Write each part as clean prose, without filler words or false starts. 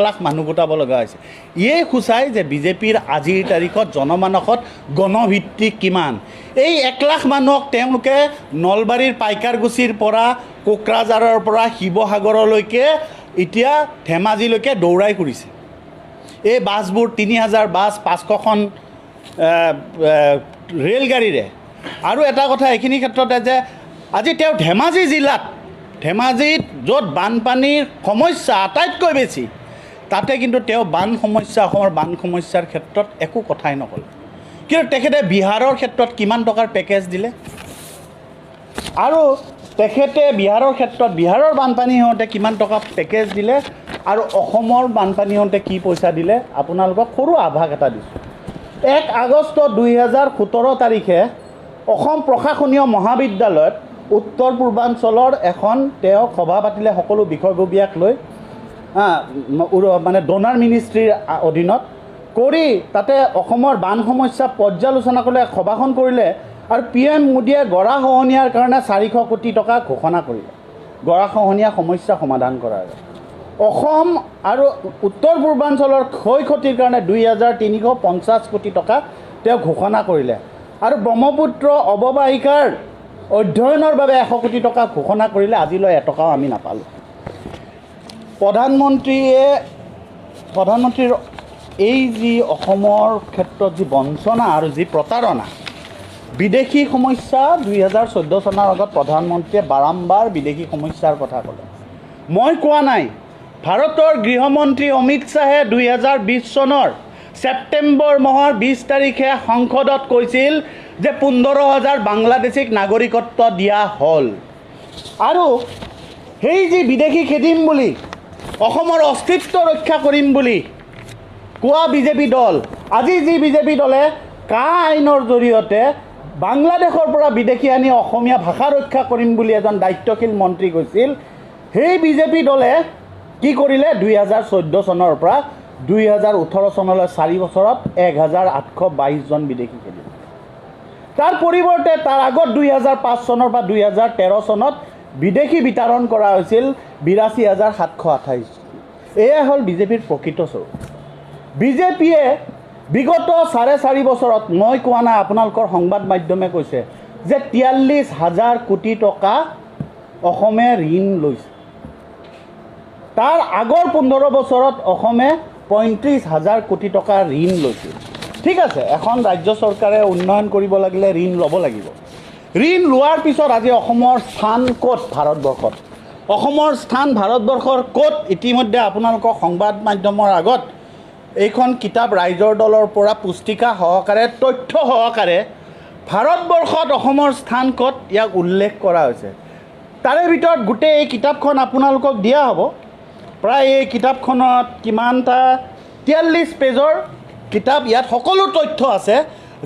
লাখ মানুহ গোটাব লগা হৈছে। ইয়ে সূচায় যে বিজেপিৰ আজিৰ তাৰিখত জনমানসত গণভিত্তিক কিমান। এই 1 লাখ মানুহক তেওঁলোকে নলবাৰীৰ পাইকাৰগুচিৰ পৰা কোকৰাঝাৰৰ পৰা শিৱসাগৰলৈকে এতিয়া ধেমাজিলৈকে দৌৰাই ফুৰিছে। এই বাছবোৰ 3000 বাছ 500খন ৰেলগাড়ীৰে। আৰু এটা কথা এইখিনি ক্ষেত্ৰতে যে আজি তেওঁ ধেমাজি জিলাত ধেমাজিত য'ত বানপানীৰ সমস্যা আটাইতকৈ বেছি, তাতে কিন্তু তেওঁ অসমৰ বান সমস্যাৰ ক্ষেত্ৰত একো কথাই নক'লে। কিন্তু তেখেতে বিহাৰৰ ক্ষেত্ৰত কিমান টকাৰ পেকেজ দিলে, আৰু তেখেতে বিহাৰৰ বানপানী হওঁতে কিমান টকা পেকেজ দিলে, আৰু অসমৰ বানপানী হওঁতে কি পইচা দিলে, আপোনালোকক সৰু আভাস এটা দিছোঁ। 1 আগষ্ট 2017 তাৰিখে অসম প্ৰশাসনীয় মহাবিদ্যালয়ত উত্তৰ পূৰ্বাঞ্চলৰ এখন তেওঁ সভা পাতিলে সকলো বিষয়ববীয়াক লৈ, মানে ডনাৰ মিনিষ্ট্ৰীৰ অধীনত কৰি তাতে অসমৰ বান সমস্যা পৰ্যালোচনা কৰিলে, সভাখন কৰিলে। আৰু PM মোদীয়ে গৰাখহনীয়াৰ কাৰণে 400 কোটি টকা ঘোষণা কৰিলে গৰাখহনীয়া সমস্যা সমাধান কৰাৰ। অসম আৰু উত্তৰ পূৰ্বাঞ্চলৰ ক্ষয় ক্ষতিৰ কাৰণে 2350 কোটি টকা তেওঁ ঘোষণা কৰিলে। আৰু ব্ৰহ্মপুত্ৰ অৱবাহিকাৰ অধ্যয়নৰ বাবে 100 কোটি টকা ঘোষণা কৰিলে। আজিলৈ এটকাও আমি নাপালোঁ। প্ৰধানমন্ত্ৰীৰ এই যি অসমৰ ক্ষেত্ৰত যি বঞ্চনা আৰু যি প্ৰতাৰণা, বিদেশী সমস্যা 2014 চনৰ আগত প্ৰধানমন্ত্ৰীয়ে বাৰম্বাৰ বিদেশী সমস্যাৰ কথা ক'লে। মই কোৱা নাই। ভাৰতৰ গৃহমন্ত্ৰী অমিত শ্বাহে 2020 চনৰ ছেপ্টেম্বৰ মাহৰ 20 তাৰিখে সংসদত কৈছিল যে 15,000 বাংলাদেশীক নাগৰিকত্ব দিয়া হ'ল। আৰু সেই যি বিদেশী খেদিম বুলি, অসমৰ অস্তিত্ব ৰক্ষা কৰিম বুলি কোৱা বিজেপি দল, আজি যি বিজেপি দলে কা আইনৰ জৰিয়তে বাংলাদেশৰ পৰা বিদেশী আনি অসমীয়া ভাষা ৰক্ষা কৰিম বুলি এজন দায়িত্বশীল মন্ত্ৰী কৈছিল, সেই বিজেপি দলে কি কৰিলে, 2014 চনৰ পৰা 2018 চনলৈ 4 বছৰত 1822 জন বিদেশী খেদিলে। তাৰ পৰিৱৰ্তে তাৰ আগত 2005 চনৰ পৰা 2013 চনত বিদেশী বিতৰণ কৰা হৈছিল 82,728। এয়া হ'ল বিজেপিৰ প্ৰকৃত স্বৰূপ। বিজেপিয়ে বিগত 4.5 বছৰত, মই কোৱা নাই, আপোনালোকৰ সংবাদ মাধ্যমে কৈছে যে 43,000 কোটি টকা অসমে ঋণ লৈছে। তাৰ আগৰ 15 বছৰত অসমে 35,000 কোটি টকা ঋণ লৈছিল। ঠিক আছে, এখন ৰাজ্য চৰকাৰে উন্নয়ন কৰিব লাগিলে ঋণ ল'ব লাগিব। ঋণ লোৱাৰ পিছত আজি অসমৰ স্থান ক'ত ভাৰতবৰ্ষত? অসমৰ স্থান ভাৰতবৰ্ষৰ ক'ত? ইতিমধ্যে আপোনালোকৰ সংবাদ মাধ্যমৰ আগত এইখন কিতাপ ৰাইজৰ দলৰ পৰা পুস্তিকা সহকাৰে, তথ্য সহকাৰে ভাৰতবৰ্ষত অসমৰ স্থান ক'ত ইয়াক উল্লেখ কৰা হৈছে। তাৰে ভিতৰত গোটেই এই কিতাপখন আপোনালোকক দিয়া হ'ব। প্ৰায় এই কিতাপখনত কিমানটা 43 পেজৰ কিতাপ। ইয়াত সকলো তথ্য আছে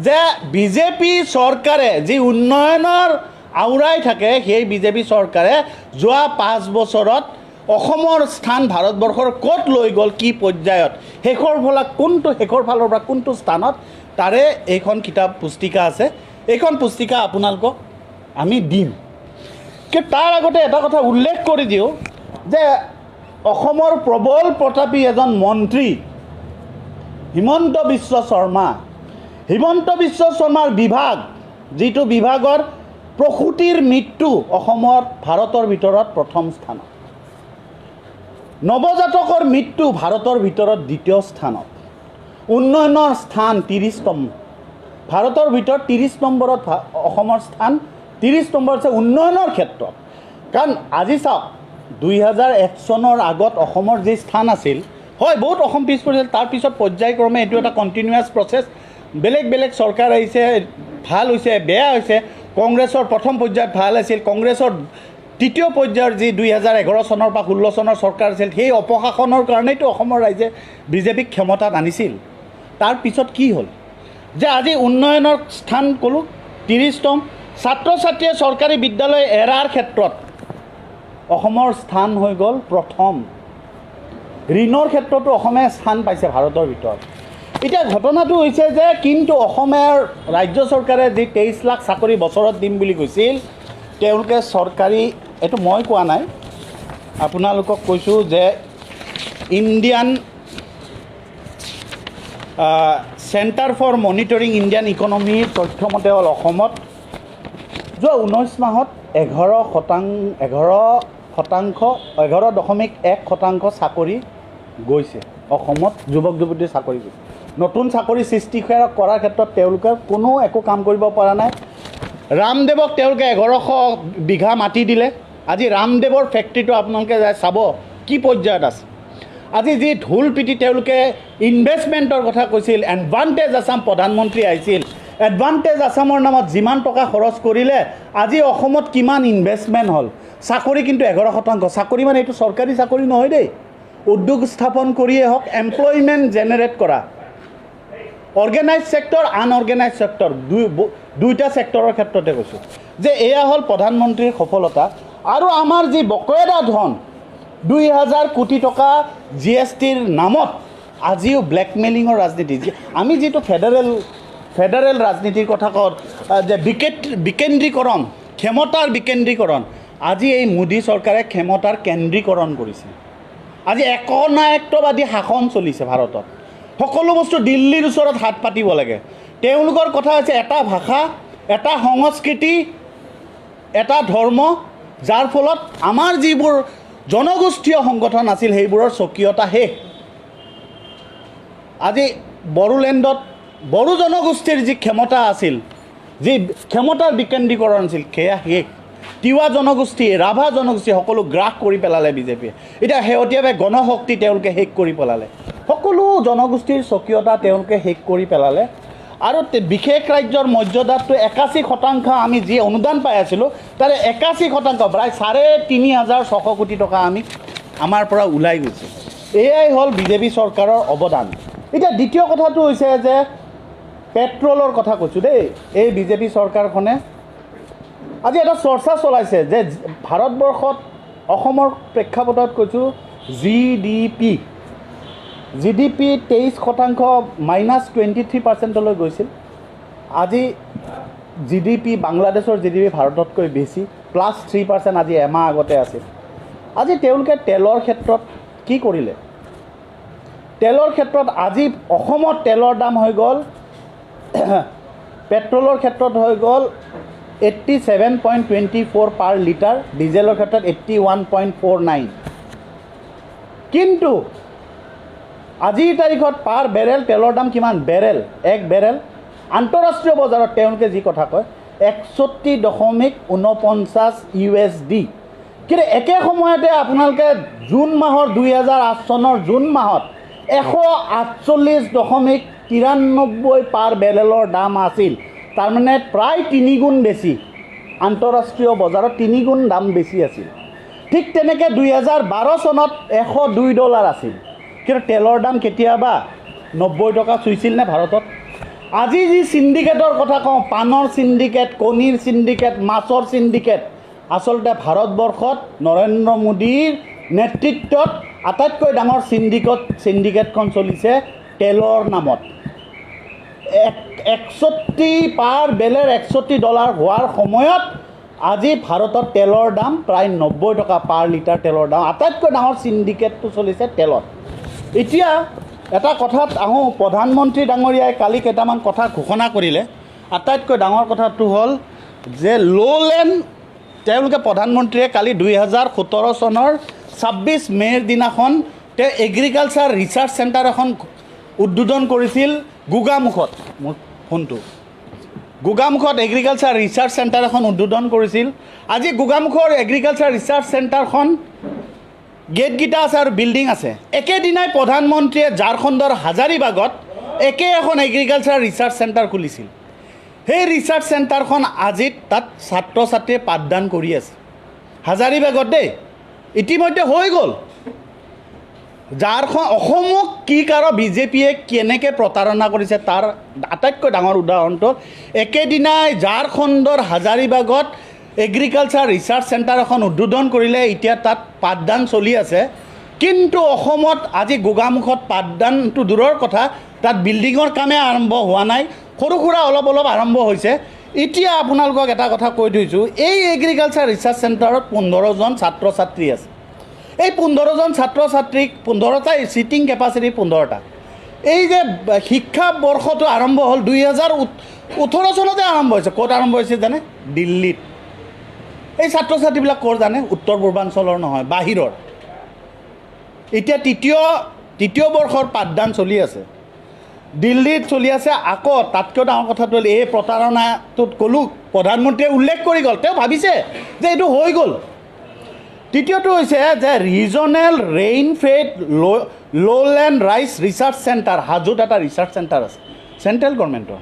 যে বিজেপি চৰকাৰে যি উন্নয়নৰ আওৰাই থাকে, সেই বিজেপি চৰকাৰে যোৱা 5 বছৰত অসমৰ স্থান ভাৰতবৰ্ষৰ ক'ত লৈ গ'ল, কি পৰ্যায়ত, শেষৰ ফালৰ পৰা কোনটো স্থানত, তাৰে এইখন কিতাপ পুস্তিকা আছে। এইখন পুস্তিকা আপোনালোকক আমি দিম। কিন্তু তাৰ আগতে এটা কথা উল্লেখ কৰি দিওঁ যে অসমৰ প্ৰবল প্ৰতাপী এজন মন্ত্ৰী হিমন্ত বিশ্ব শৰ্মাৰ বিভাগ, যিটো বিভাগৰ প্ৰসূতিৰ মৃত্যু অসমত ভাৰতৰ ভিতৰত প্ৰথম স্থানত, নৱজাতকৰ মৃত্যু ভাৰতৰ ভিতৰত দ্বিতীয় স্থানত, উন্নয়নৰ স্থান 30তম, ভাৰতৰ ভিতৰত 30 নম্বৰত অসমৰ স্থান 30 নম্বৰ আছে উন্নয়নৰ ক্ষেত্ৰত। কাৰণ আজি চাওক, 2001 চনৰ আগত অসমৰ যি স্থান আছিল, হয় বহুত অসম পিছ পৰিছিল। তাৰপিছত পৰ্যায়ক্ৰমে এইটো এটা কণ্টিনিউৱাছ প্ৰচেছ, বেলেগ চৰকাৰ আহিছে, ভাল হৈছে, বেয়া হৈছে। কংগ্ৰেছৰ প্ৰথম পৰ্যায়ত ভাল আছিল, কংগ্ৰেছৰ তৃতীয় পৰ্যায়ৰ যি 2011 চনৰ পৰা 16 চনৰ চৰকাৰ আছিল, সেই অপশাসনৰ কাৰণেইতো অসমৰ ৰাইজে বিজেপিক ক্ষমতাত আনিছিল। তাৰপিছত কি হ'ল যে আজি উন্নয়নৰ স্থান ক'লোঁ 30তম, ছাত্ৰ ছাত্ৰীয়ে চৰকাৰী বিদ্যালয় এৰাৰ ক্ষেত্ৰত অসমৰ স্থান হৈ গ'ল প্ৰথম। ঋণৰ ক্ষেত্ৰতো অসমে স্থান পাইছে ভাৰতৰ ভিতৰত। এতিয়া ঘটনাটো হৈছে যে কিন্তু অসমৰ ৰাজ্য চৰকাৰে যি 23 লাখ চাকৰি বছৰত দিম বুলি কৈছিল, তেওঁলোকে চৰকাৰী, এইটো মই কোৱা নাই, আপোনালোকক কৈছোঁ যে Indian centre for monitoring Indian ইকনমিৰ তথ্য মতে হ'ল অসমত যোৱা 19 মাহত 11.1% চাকৰি গৈছে। অসমত যুৱক যুৱতীৰ চাকৰি গৈছে। নতুন চাকৰি সৃষ্টি কৰাৰ ক্ষেত্ৰত তেওঁলোকে কোনো একো কাম কৰিব পৰা নাই। ৰামদেৱক তেওঁলোকে 1100 বিঘা মাটি দিলে। আজি ৰামদেৱৰ ফেক্টৰীটো আপোনালোকে চাব কি পৰ্যায়ত আছে। আজি যি ঢোল পিটি তেওঁলোকে ইনভেষ্টমেণ্টৰ কথা কৈছিল, এডভান্টেজ আছাম প্ৰধানমন্ত্ৰী আহিছিল, এডভান্টেজ আছামৰ নামত যিমান টকা খৰচ কৰিলে আজি অসমত কিমান ইনভেষ্টমেণ্ট হ'ল। চাকৰি কিন্তু 11%। চাকৰি মানে এইটো চৰকাৰী চাকৰি নহয় দেই, উদ্যোগ স্থাপন কৰিয়ে হওক, এমপ্লয়মেণ্ট জেনেৰেট কৰা। অৰ্গেনাইজ ছেক্টৰ, আনঅৰ্গেনাইজ ছেক্টৰ দুইটা ছেক্টৰৰ ক্ষেত্ৰতে কৈছোঁ যে এয়া হ'ল প্ৰধানমন্ত্ৰীৰ সফলতা। আৰু আমাৰ যি বকেয়া ধন 2000 কোটি টকা GSTৰ নামত আজিও ব্লেকমেইলিঙৰ ৰাজনীতি, আমি যিটো ফেডাৰেল ৰাজনীতিৰ কথা কওঁ যে বিকেন্দ্ৰীকৰণ, ক্ষমতাৰ বিকেন্দ্ৰীকৰণ, আজি এই মোদী চৰকাৰে ক্ষমতাৰ কেন্দ্ৰীকৰণ কৰিছে। আজি একনায়কত্ববাদী শাসন চলিছে ভাৰতত। সকলো বস্তু দিল্লীৰ ওচৰত হাত পাতিব লাগে। তেওঁলোকৰ কথা হৈছে এটা ভাষা, এটা সংস্কৃতি, এটা ধৰ্ম, যাৰ ফলত আমাৰ যিবোৰ জনগোষ্ঠীয় সংগঠন আছিল সেইবোৰৰ স্বকীয়তা শেষ। আজি বড়োলেণ্ডত বড়ো জনগোষ্ঠীৰ যি ক্ষমতা আছিল, যি ক্ষমতাৰ বিকেন্দ্ৰীকৰণ আছিল, সেয়া শেষ। তিৱা জনগোষ্ঠী, ৰাভা জনগোষ্ঠী সকলো গ্ৰাস কৰি পেলালে বিজেপিয়ে। এতিয়া শেহতীয়াভাৱে গণশক্তি তেওঁলোকে শেষ কৰি পেলালে। সকলো জনগোষ্ঠীৰ স্বকীয়তা তেওঁলোকে শেষ কৰি পেলালে। আৰু বিশেষ ৰাজ্যৰ মৰ্যাদাটো 81% আমি যি অনুদান পাই আছিলোঁ তাৰে 81% প্ৰায় 36,600 কোটি টকা আমাৰ পৰা ওলাই গৈছে। এয়াই হ'ল বিজেপি চৰকাৰৰ অৱদান। এতিয়া দ্বিতীয় কথাটো হৈছে যে পেট্ৰলৰ কথা কৈছোঁ দেই। এই বিজেপি চৰকাৰখনে আজি এটা চৰ্চা চলাইছে যে ভাৰতবৰ্ষত অসমৰ প্ৰেক্ষাপটত কৈছোঁ GDP 23% -23%লৈ গৈছিল। আজি GDP বাংলাদেশৰ GDP ভাৰততকৈ বেছি, +3% আজি এমাহ আগতে আছিল। আজি তেওঁলোকে তেলৰ ক্ষেত্ৰত কি কৰিলে? তেলৰ ক্ষেত্ৰত আজি অসমত তেলৰ দাম হৈ গ'ল, পেট্ৰলৰ ক্ষেত্ৰত হৈ গ'ল 87.24 পাৰ লিটাৰ, ডিজেলৰ ক্ষেত্ৰত 81.49। কিন্তু আজিৰ তাৰিখত পাৰ বেৰেল তেলৰ দাম কিমান? এক বেৰেল আন্তঃৰাষ্ট্ৰীয় বজাৰত তেওঁলোকে যি কথা কয় 61.49 USD। কিন্তু একে সময়তে আপোনালোকে জুন মাহৰ 2008 চনৰ জুন মাহত 148.93 পাৰ বেৰেলৰ দাম আছিল। তাৰমানে প্ৰায় 3 গুণ বেছি, আন্তঃৰাষ্ট্ৰীয় বজাৰত 3 গুণ দাম বেছি আছিল। ঠিক তেনেকৈ 2012 চনত $102 আছিল। কিন্তু তেলৰ দাম কেতিয়াবা 90 টকা চুইছিল নে ভাৰতত? আজি যি চিণ্ডিকেটৰ কথা কওঁ, পাণৰ চিণ্ডিকেট, কণীৰ চিণ্ডিকেট, মাছৰ চিণ্ডিকেট, আচলতে ভাৰতবৰ্ষত নৰেন্দ্ৰ মোদীৰ নেতৃত্বত আটাইতকৈ ডাঙৰ চিণ্ডিকেটখন চলিছে তেলৰ নামত। 61 পাৰ বেলেৰ $61 হোৱাৰ সময়ত আজি ভাৰতত তেলৰ দাম প্ৰায় 90 টকা পাৰ লিটাৰ তেলৰ দাম। আটাইতকৈ ডাঙৰ চিণ্ডিকেটটো চলিছে তেলত। এতিয়া এটা কথাত আহোঁ, প্ৰধানমন্ত্ৰী ডাঙৰীয়াই কালি কেইটামান কথা ঘোষণা কৰিলে। আটাইতকৈ ডাঙৰ কথাটো হ'ল যে ল'লেণ্ড, তেওঁলোকে প্ৰধানমন্ত্ৰীয়ে কালি 2017 চনৰ 26 মে'ৰ দিনাখন তেওঁ এগ্ৰিকালচাৰ ৰিচাৰ্চ চেণ্টাৰ এখন উদ্বোধন কৰিছিল গোগামুখত। মোৰ ফোনটো গোগামুখত এগ্ৰিকালচাৰ ৰিচাৰ্চ চেণ্টাৰ এখন উদ্বোধন কৰিছিল। আজি গোগামুখৰ এগ্ৰিকালচাৰ ৰিচাৰ্চ চেণ্টাৰখন গেটকেইটা আছে আৰু বিল্ডিং আছে। একেদিনাই প্ৰধানমন্ত্ৰীয়ে ঝাৰখণ্ডৰ হাজাৰিবাগত একে এখন এগ্ৰিকালচাৰ ৰিচাৰ্চ চেণ্টাৰ খুলিছিল। সেই ৰিচাৰ্চ চেণ্টাৰখন আজি তাত ছাত্ৰ ছাত্ৰীয়ে পাঠদান কৰি আছে হাজাৰিবাগত দেই। ইতিমধ্যে হৈ গ'ল। অসমক কি কাৰ বিজেপিয়ে কেনেকৈ প্ৰতাৰণা কৰিছে তাৰ আটাইতকৈ ডাঙৰ উদাহৰণটো একেদিনাই ঝাৰখণ্ডৰ হাজাৰিবাগত এগ্ৰিকালচাৰ ৰিচাৰ্চ চেণ্টাৰ এখন উদ্বোধন কৰিলে। এতিয়া তাত পাঠদান চলি আছে। কিন্তু অসমত আজি গোগামুখত পাঠদানটো দূৰৰ কথা, তাত বিল্ডিঙৰ কামে আৰম্ভ হোৱা নাই, সৰু সুৰা অলপ আৰম্ভ হৈছে। এতিয়া আপোনালোকক এটা কথা কৈ থৈছোঁ, এই এগ্ৰিকালচাৰ ৰিচাৰ্চ চেণ্টাৰত 15জন ছাত্ৰ ছাত্ৰী আছে। এই 15জন ছাত্ৰ ছাত্ৰীক 15টা ছিটিং কেপাচিটি 15টা এই যে শিক্ষাবৰ্ষটো আৰম্ভ হ'ল 2018 চনতে আৰম্ভ হৈছে ক'ত আৰম্ভ হৈছে জানে দিল্লীত এই ছাত্ৰ ছাত্ৰীবিলাক ক'ৰ জানে উত্তৰ পূৰ্বাঞ্চলৰ নহয় বাহিৰৰ এতিয়া তৃতীয় বৰ্ষৰ পাঠদান চলি আছে দিল্লীত চলি আছে আকৌ তাতকৈ ডাঙৰ কথাটো হ'ল এই প্ৰতাৰণাটোত ক'লোঁ প্ৰধানমন্ত্ৰীয়ে উল্লেখ কৰি গ'ল তেওঁ ভাবিছে যে এইটো হৈ গ'ল তৃতীয়টো হৈছে যে regional rain fed lowland rice research centre হাজোত এটা ৰিচাৰ্চ চেণ্টাৰ আছে চেণ্ট্ৰেল গভৰ্ণমেণ্টৰ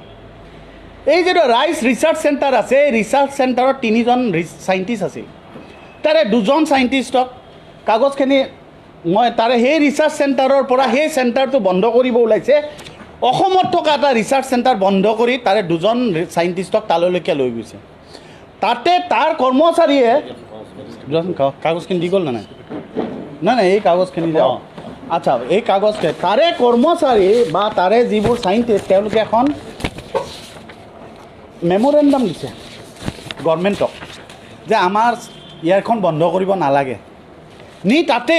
এই যিটো ৰাইচ ৰিচাৰ্চ চেণ্টাৰ আছে এই ৰিচাৰ্চ চেণ্টাৰত 3জন চাইণ্টিষ্ট আছিল তাৰে 2জন চাইণ্টিষ্টক কাগজখিনি মই তাৰে সেই ৰিচাৰ্চ চেণ্টাৰৰ পৰা সেই চেণ্টাৰটো বন্ধ কৰিব ওলাইছে অসমত থকা এটা ৰিচাৰ্চ চেণ্টাৰ বন্ধ কৰি তাৰে 2জন চাইণ্টিষ্টক তালৈকে লৈ গৈছে তাতে তাৰ কৰ্মচাৰীয়ে কাগজখিনি দি গ'ল নাই নাই এই কাগজখিনি যে অঁ আচ্ছা এই কাগজখিনি তাৰে কৰ্মচাৰী বা তাৰে যিবোৰ চাইণ্টিষ্ট তেওঁলোকে এখন মেমৰেণ্ডাম দিছে গভৰ্ণমেণ্টক যে আমাৰ ইয়াৰখন বন্ধ কৰিব নালাগে নি তাতে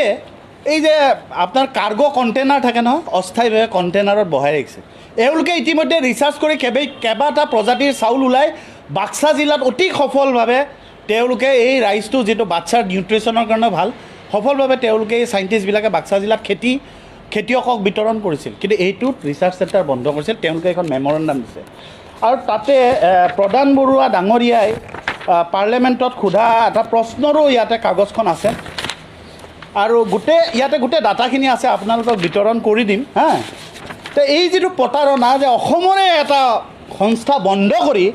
এই যে আপোনাৰ কাৰ্গো কণ্টেইনাৰ থাকে নহয় অস্থায়ীভাৱে কণ্টেইনাৰত বহাই ৰাখিছে এওঁলোকে ইতিমধ্যে ৰিচাৰ্চ কৰি কেইবাটা প্ৰজাতিৰ চাউল ওলাই বাক্সা জিলাত অতি সফলভাৱে তেওঁলোকে এই ৰাইচটো যিটো বাচ্চাৰ নিউট্ৰিশ্যনৰ কাৰণে ভাল সফলভাৱে তেওঁলোকে এই চাইণ্টিষ্টবিলাকে বাক্সা জিলাত খেতিয়কক বিতৰণ কৰিছিল কিন্তু এইটোত ৰিচাৰ্চ চেণ্টাৰ বন্ধ কৰিছিল তেওঁলোকে এখন মেমৰেণ্ডাম দিছে আৰু তাতে প্ৰধান বৰুৱা ডাঙৰীয়াই পাৰ্লিয়ামেণ্টত সোধা এটা প্ৰশ্নৰো ইয়াতে কাগজখন আছে আৰু ইয়াতে গোটেই ডাটাখিনি আছে আপোনালোকক বিতৰণ কৰি দিম হা তো এই যিটো প্ৰতাৰণা যে অসমৰে এটা সংস্থা বন্ধ কৰি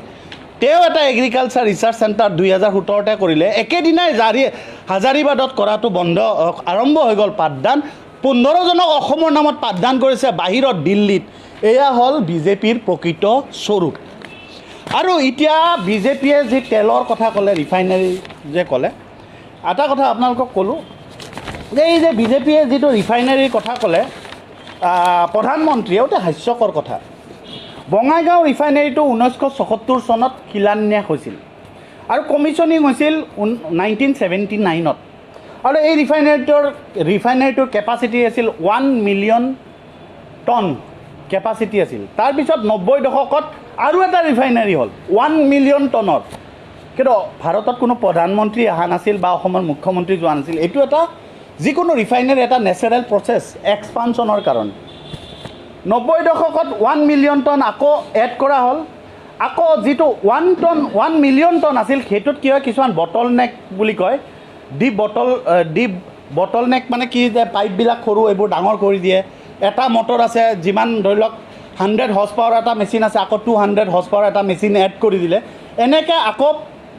তেওঁ এটা এগ্ৰিকালচাৰ ৰিচাৰ্চ চেণ্টাৰ 2017তে কৰিলে একেদিনাই হাজাৰিবাদত কৰাটো আৰম্ভ হৈ গ'ল পাঠদান 15জনক অসমৰ নামত পাঠদান কৰিছে বাহিৰত দিল্লীত এয়া হ'ল বিজেপিৰ প্ৰকৃত স্বৰূপ আৰু এতিয়া বিজেপিয়ে যি তেলৰ কথা ক'লে ৰিফাইনাৰী যে ক'লে এটা কথা আপোনালোকক ক'লোঁ যে এই যে বিজেপিয়ে যিটো ৰিফাইনাৰীৰ কথা ক'লে প্ৰধানমন্ত্ৰীয়ে অতি হাস্যকৰ কথা বঙাইগাঁও ৰিফাইনাৰীটো 1974 চনত শিলান্যাস হৈছিল আৰু কমিশ্যনিং হৈছিল 1979ত আৰু এই ৰিফাইনাৰীটোৰ কেপাচিটি আছিল 1 মিলিয়ন টন কেপাচিটি আছিল তাৰপিছত 90 দশকত আৰু এটা ৰিফাইনাৰী হ'ল 1 মিলিয়ন টনৰ কিন্তু ভাৰতত কোনো প্ৰধানমন্ত্ৰী অহা নাছিল বা অসমৰ মুখ্যমন্ত্ৰী যোৱা নাছিল এইটো এটা যিকোনো ৰিফাইনাৰী এটা নেচাৰেল প্ৰচেছ এক্সপানশ্যনৰ কাৰণে 90 দশকত 1 মিলিয়ন টন আকৌ এড কৰা হ'ল আকৌ যিটো 1 মিলিয়ন টন আছিল সেইটোত কি হয় কিছুমান বটল নেক বুলি কয় ডিপ বটল নেক মানে কি যে পাইপবিলাক সৰু এইবোৰ ডাঙৰ কৰি দিয়ে এটা মটৰ আছে যিমান ধৰি লওক 100 হৰ্চ পাৱাৰ এটা মেচিন আছে আকৌ 200 হৰ্চ পাৱাৰ এটা মেচিন এড কৰি দিলে এনেকৈ আকৌ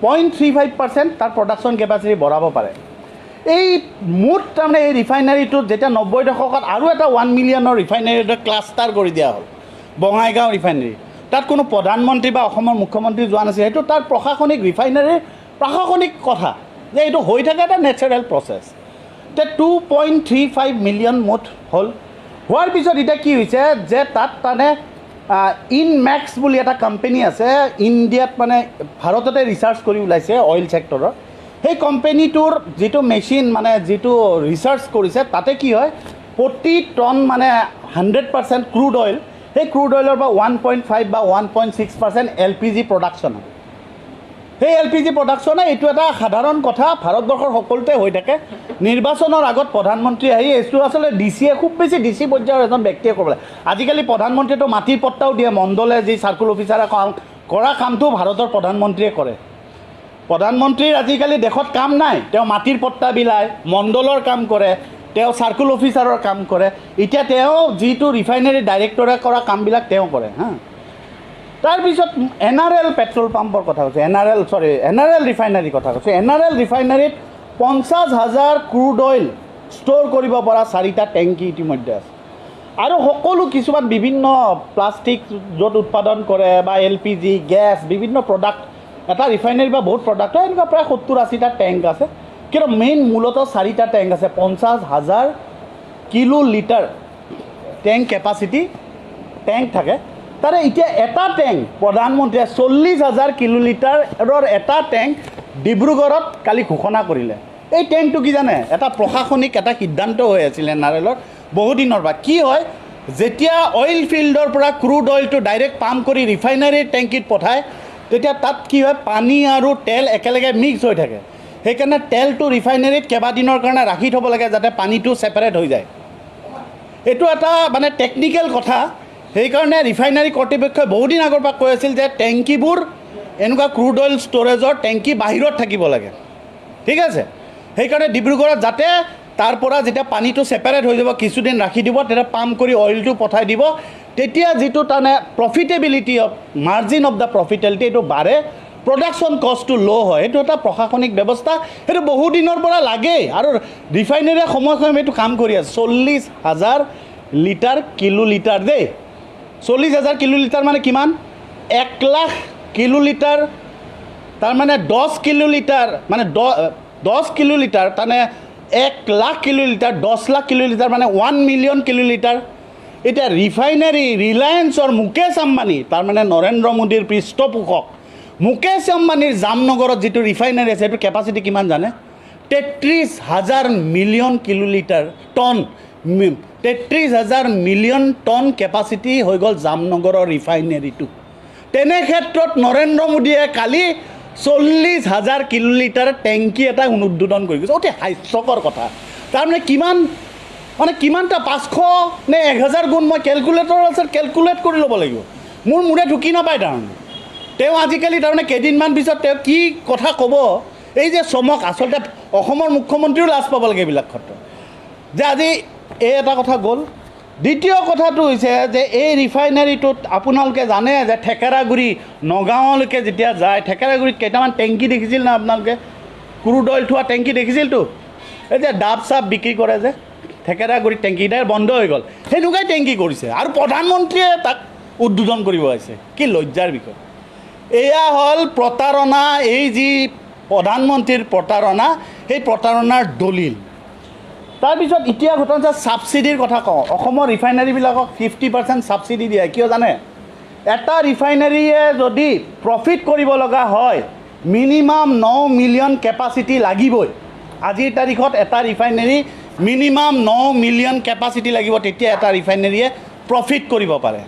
0.35% তাৰ প্ৰডাকশ্যন কেপাচিটি বঢ়াব পাৰে এই মুঠ তাৰমানে এই ৰিফাইনাৰীটোত যেতিয়া 90 দশকত আৰু এটা 1 মিলিয়নৰ ৰিফাইনাৰী এটা ক্লাষ্টাৰ কৰি দিয়া হ'ল বঙাইগাঁও ৰিফাইনাৰী তাত কোনো প্ৰধানমন্ত্ৰী বা অসমৰ মুখ্যমন্ত্ৰী যোৱা নাছিল সেইটো তাৰ প্ৰশাসনিক কথা যে এইটো হৈ থাকে এটা নেচাৰেল প্ৰচেছ তে 2.35 মিলিয়ন মুঠ হ'ল হোৱাৰ পিছত এতিয়া কি হৈছে যে তাত মানে ইনমেক্স বুলি এটা কোম্পানী আছে ইণ্ডিয়াত মানে ভাৰততে ৰিচাৰ্চ কৰি ওলাইছে অইল ছেক্টৰৰ সেই কোম্পানীটোৰ যিটো মেচিন মানে যিটো ৰিচাৰ্চ কৰিছে তাতে কি হয় প্ৰতি টন মানে 100% ক্ৰুড অইল সেই ক্ৰুড অইলৰ পৰা 1.5 বা 1.6% LPG প্ৰডাকশ্যন হয় সেই LPG প্ৰডাকশ্যনে এইটো এটা সাধাৰণ কথা ভাৰতবৰ্ষৰ সকলোতে হৈ থাকে নিৰ্বাচনৰ আগত প্ৰধানমন্ত্ৰী আহি এইটো আচলতে ডিচিয়ে খুব বেছি ডিচি পৰ্যায়ৰ এজন ব্যক্তিয়ে কৰিব লাগে আজিকালি প্ৰধানমন্ত্ৰীয়েতো মাটিৰ পট্টাও দিয়ে মণ্ডলে যি চাৰ্কুল অফিচাৰে কৰা কামটো ভাৰতৰ প্ৰধানমন্ত্ৰীয়ে কৰে প্ৰধানমন্ত্ৰীৰ আজিকালি দেশত কাম নাই তেওঁ মাটিৰ পট্টা বিলায় মণ্ডলৰ কাম কৰে তেওঁ চাৰ্কুল অফিচাৰৰ কাম কৰে এতিয়া তেওঁ যিটো ৰিফাইনাৰী ডাইৰেক্টৰে কৰা কামবিলাক তেওঁ কৰে হা তাৰপিছত NRL পেট্ৰল পাম্পৰ কথা কৈছে NRL ৰিফাইনাৰীৰ কথা কৈছে NRL ৰিফাইনাৰীত 50,000 ক্ৰুড অইল ষ্ট'ৰ কৰিব পৰা 4টা টেংকি ইতিমধ্যে আছে আৰু সকলো কিছুমান বিভিন্ন প্লাষ্টিক য'ত উৎপাদন কৰে বা LPG গেছ বিভিন্ন প্ৰডাক্ট এটা ৰিফাইনাৰী বা বহুত প্ৰডাক্ট হয় এনেকুৱা প্ৰায় 70-80টা টেংক আছে কিন্তু মেইন মূলতঃ 4টা টেংক আছে 50,000 কিলোলিটাৰ টেংক কেপাচিটি টেংক থাকে তাৰে এতিয়া এটা টেংক প্ৰধানমন্ত্ৰীয়ে 40,000 কিলোলিটাৰৰ এটা টেংক ডিব্ৰুগড়ত কালি ঘোষণা কৰিলে এই টেংকটো কি জানে এটা প্ৰশাসনিক এটা সিদ্ধান্ত হৈ আছিলে নাৰেলত বহুদিনৰ পৰা কি হয় যেতিয়া অইল ফিল্ডৰ পৰা ক্ৰুড অইলটো ডাইৰেক্ট পাম্প কৰি ৰিফাইনাৰীৰ টেংকিত পঠায় তেতিয়া তাত কি হয় পানী আৰু তেল একেলগে মিক্স হৈ থাকে সেইকাৰণে তেলটো ৰিফাইনাৰীত কেইবাদিনৰ কাৰণে ৰাখি থ'ব লাগে যাতে পানীটো ছেপাৰেট হৈ যায় এইটো এটা মানে টেকনিকেল কথা সেইকাৰণে ৰিফাইনাৰী কৰ্তৃপক্ষই বহুদিন আগৰ পৰা কৈ আছিল যে টেংকিবোৰ এনেকুৱা ক্ৰুড অইল ষ্ট'ৰেজৰ টেংকি বাহিৰত থাকিব লাগে ঠিক আছে সেইকাৰণে ডিব্ৰুগড়ত যাতে তাৰ পৰা যেতিয়া পানীটো ছেপাৰেট হৈ যাব কিছুদিন ৰাখি দিব তেতিয়া পাম্প কৰি অইলটো পঠাই দিব তেতিয়া যিটো তাৰমানে প্ৰফিটেবিলিটি অফ মাৰ্জিন অফ দ্য প্ৰফিটেবিলিটি এইটো বাঢ়ে প্ৰডাকশ্যন কষ্টটো ল' হয় এইটো এটা প্ৰশাসনিক ব্যৱস্থা সেইটো বহুদিনৰ পৰা লাগেই আৰু ৰিফাইনাৰীয়ে সময়ে এইটো কাম কৰি আছে 40,000 লিটাৰ কিলোলিটাৰ দেই 40,000 কিলোলিটাৰ মানে কিমান 1 লাখ কিলোলিটাৰ তাৰমানে 10 কিলোলিটাৰ মানে 10 কিলোলিটাৰ তাৰমানে 1 লাখ কিলোলিটাৰ 10 লাখ কিলোলিটাৰ মানে 1 মিলিয়ন কিলোলিটাৰ এতিয়া ৰিফাইনাৰী ৰিলায়েন্সৰ মুকেশ আম্বানী তাৰমানে নৰেন্দ্ৰ মোদীৰ পৃষ্ঠপোষক মুকেশ আম্বানীৰ জামনগৰত যিটো ৰিফাইনাৰী আছে সেইটো কেপাচিটি কিমান জানে 33,000 million kilolitre ton 33,000 million ton capacity হৈ গ'ল জামনগৰৰ ৰিফাইনাৰীটো তেনে ক্ষেত্ৰত নৰেন্দ্ৰ মোদীয়ে কালি 40,000 কিলোলিটাৰ টেংকি এটা উদ্বোধন কৰি গৈছে অতি হাস্যকৰ কথা তাৰমানে কিমানটা 500 নে 1000 গুণ মই কেলকুলেটৰ আছে কেলকুলেট কৰি ল'ব লাগিব মোৰ মূৰে ঢুকি নাপায় তাৰমানে তেওঁ আজিকালি তাৰমানে কেইদিনমান পিছত তেওঁ কি কথা ক'ব এই যে চমক আচলতে অসমৰ মুখ্যমন্ত্ৰীও লাজ পাব লাগে এইবিলাক ক্ষেত্ৰত যে আজি এই এটা কথা গ'ল দ্বিতীয় কথাটো হৈছে যে এই ৰিফাইনাৰীটোত আপোনালোকে জানে যে ঠেকেৰাগুৰি নগাঁৱলৈকে যেতিয়া যায় ঠেকেৰাগুৰিত কেইটামান টেংকি দেখিছিল না আপোনালোকে ক্ৰুড অইল থোৱা টেংকি দেখিছিলতো এই যে ডাব চাপ বিক্ৰী কৰে যে ঠেকেৰাগুৰিত টেংকিকেইটা বন্ধ হৈ গ'ল সেনেকুৱাই টেংকি কৰিছে আৰু প্ৰধানমন্ত্ৰীয়ে তাক উদ্বোধন কৰিব আহিছে কি লজ্জাৰ বিষয় এয়া হ'ল প্ৰতাৰণা এই যি প্ৰধানমন্ত্ৰীৰ প্ৰতাৰণা সেই প্ৰতাৰণাৰ দলিল তাৰপিছত এতিয়া ঘটনা ছাবচিডিৰ কথা কওঁ অসমৰ ৰিফাইনাৰীবিলাকক 50% ছাবচিডি দিয়ে কিয় জানে এটা ৰিফাইনাৰীয়ে যদি প্ৰফিট কৰিব লগা হয় মিনিমাম 9 মিলিয়ন কেপাচিটি লাগিবই আজিৰ তাৰিখত এটা ৰিফাইনাৰী মিনিমাম 9 মিলিয়ন কেপাচিটি লাগিব তেতিয়া এটা ৰিফাইনাৰীয়ে প্ৰফিট কৰিব পাৰে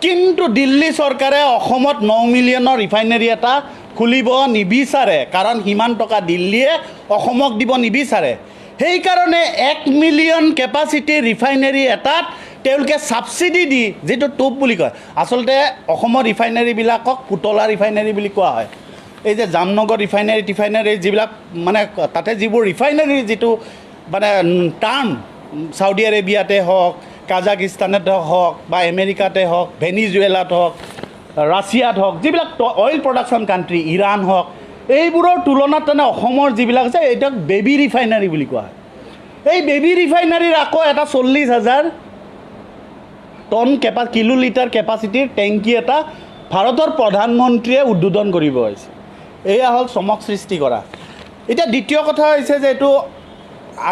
কিন্তু দিল্লী চৰকাৰে অসমত 9 মিলিয়নৰ ৰিফাইনাৰী এটা খুলিব নিবিচাৰে কাৰণ সিমান টকা দিল্লীয়ে অসমক দিব নিবিচাৰে সেইকাৰণে 1 মিলিয়ন কেপাচিটিৰ ৰিফাইনাৰী এটাত তেওঁলোকে ছাবচিডি দি যিটো টোপ বুলি কয় আচলতে অসমৰ ৰিফাইনাৰীবিলাকক পুতলা ৰিফাইনাৰী বুলি কোৱা হয় এই যে জামনগৰ ৰিফাইনাৰী যিবিলাক মানে তাতে যিবোৰ ৰিফাইনাৰীৰ যিটো মানে টাৰ্ম চাউদি আৰেবিয়াতে হওক কাজাকিস্তানতে হওক বা আমেৰিকাতে হওক ভেনিজুৱেলাত হওক ৰাছিয়াত হওক যিবিলাক অইল প্ৰডাকশ্যন কাণ্ট্ৰি ইৰাণ হওক এইবোৰৰ তুলনাত মানে অসমৰ যিবিলাক আছে এইটোক বেবী ৰিফাইনাৰী বুলি কোৱা হয় এই বেবী ৰিফাইনাৰীৰ আকৌ এটা 40,000 টন কিলোলিটাৰ কেপাচিটিৰ টেংকি এটা ভাৰতৰ প্ৰধানমন্ত্ৰীয়ে উদ্বোধন কৰিব আহিছে এয়া হ'ল চমক সৃষ্টি কৰা এতিয়া দ্বিতীয় কথা হৈছে যে এইটো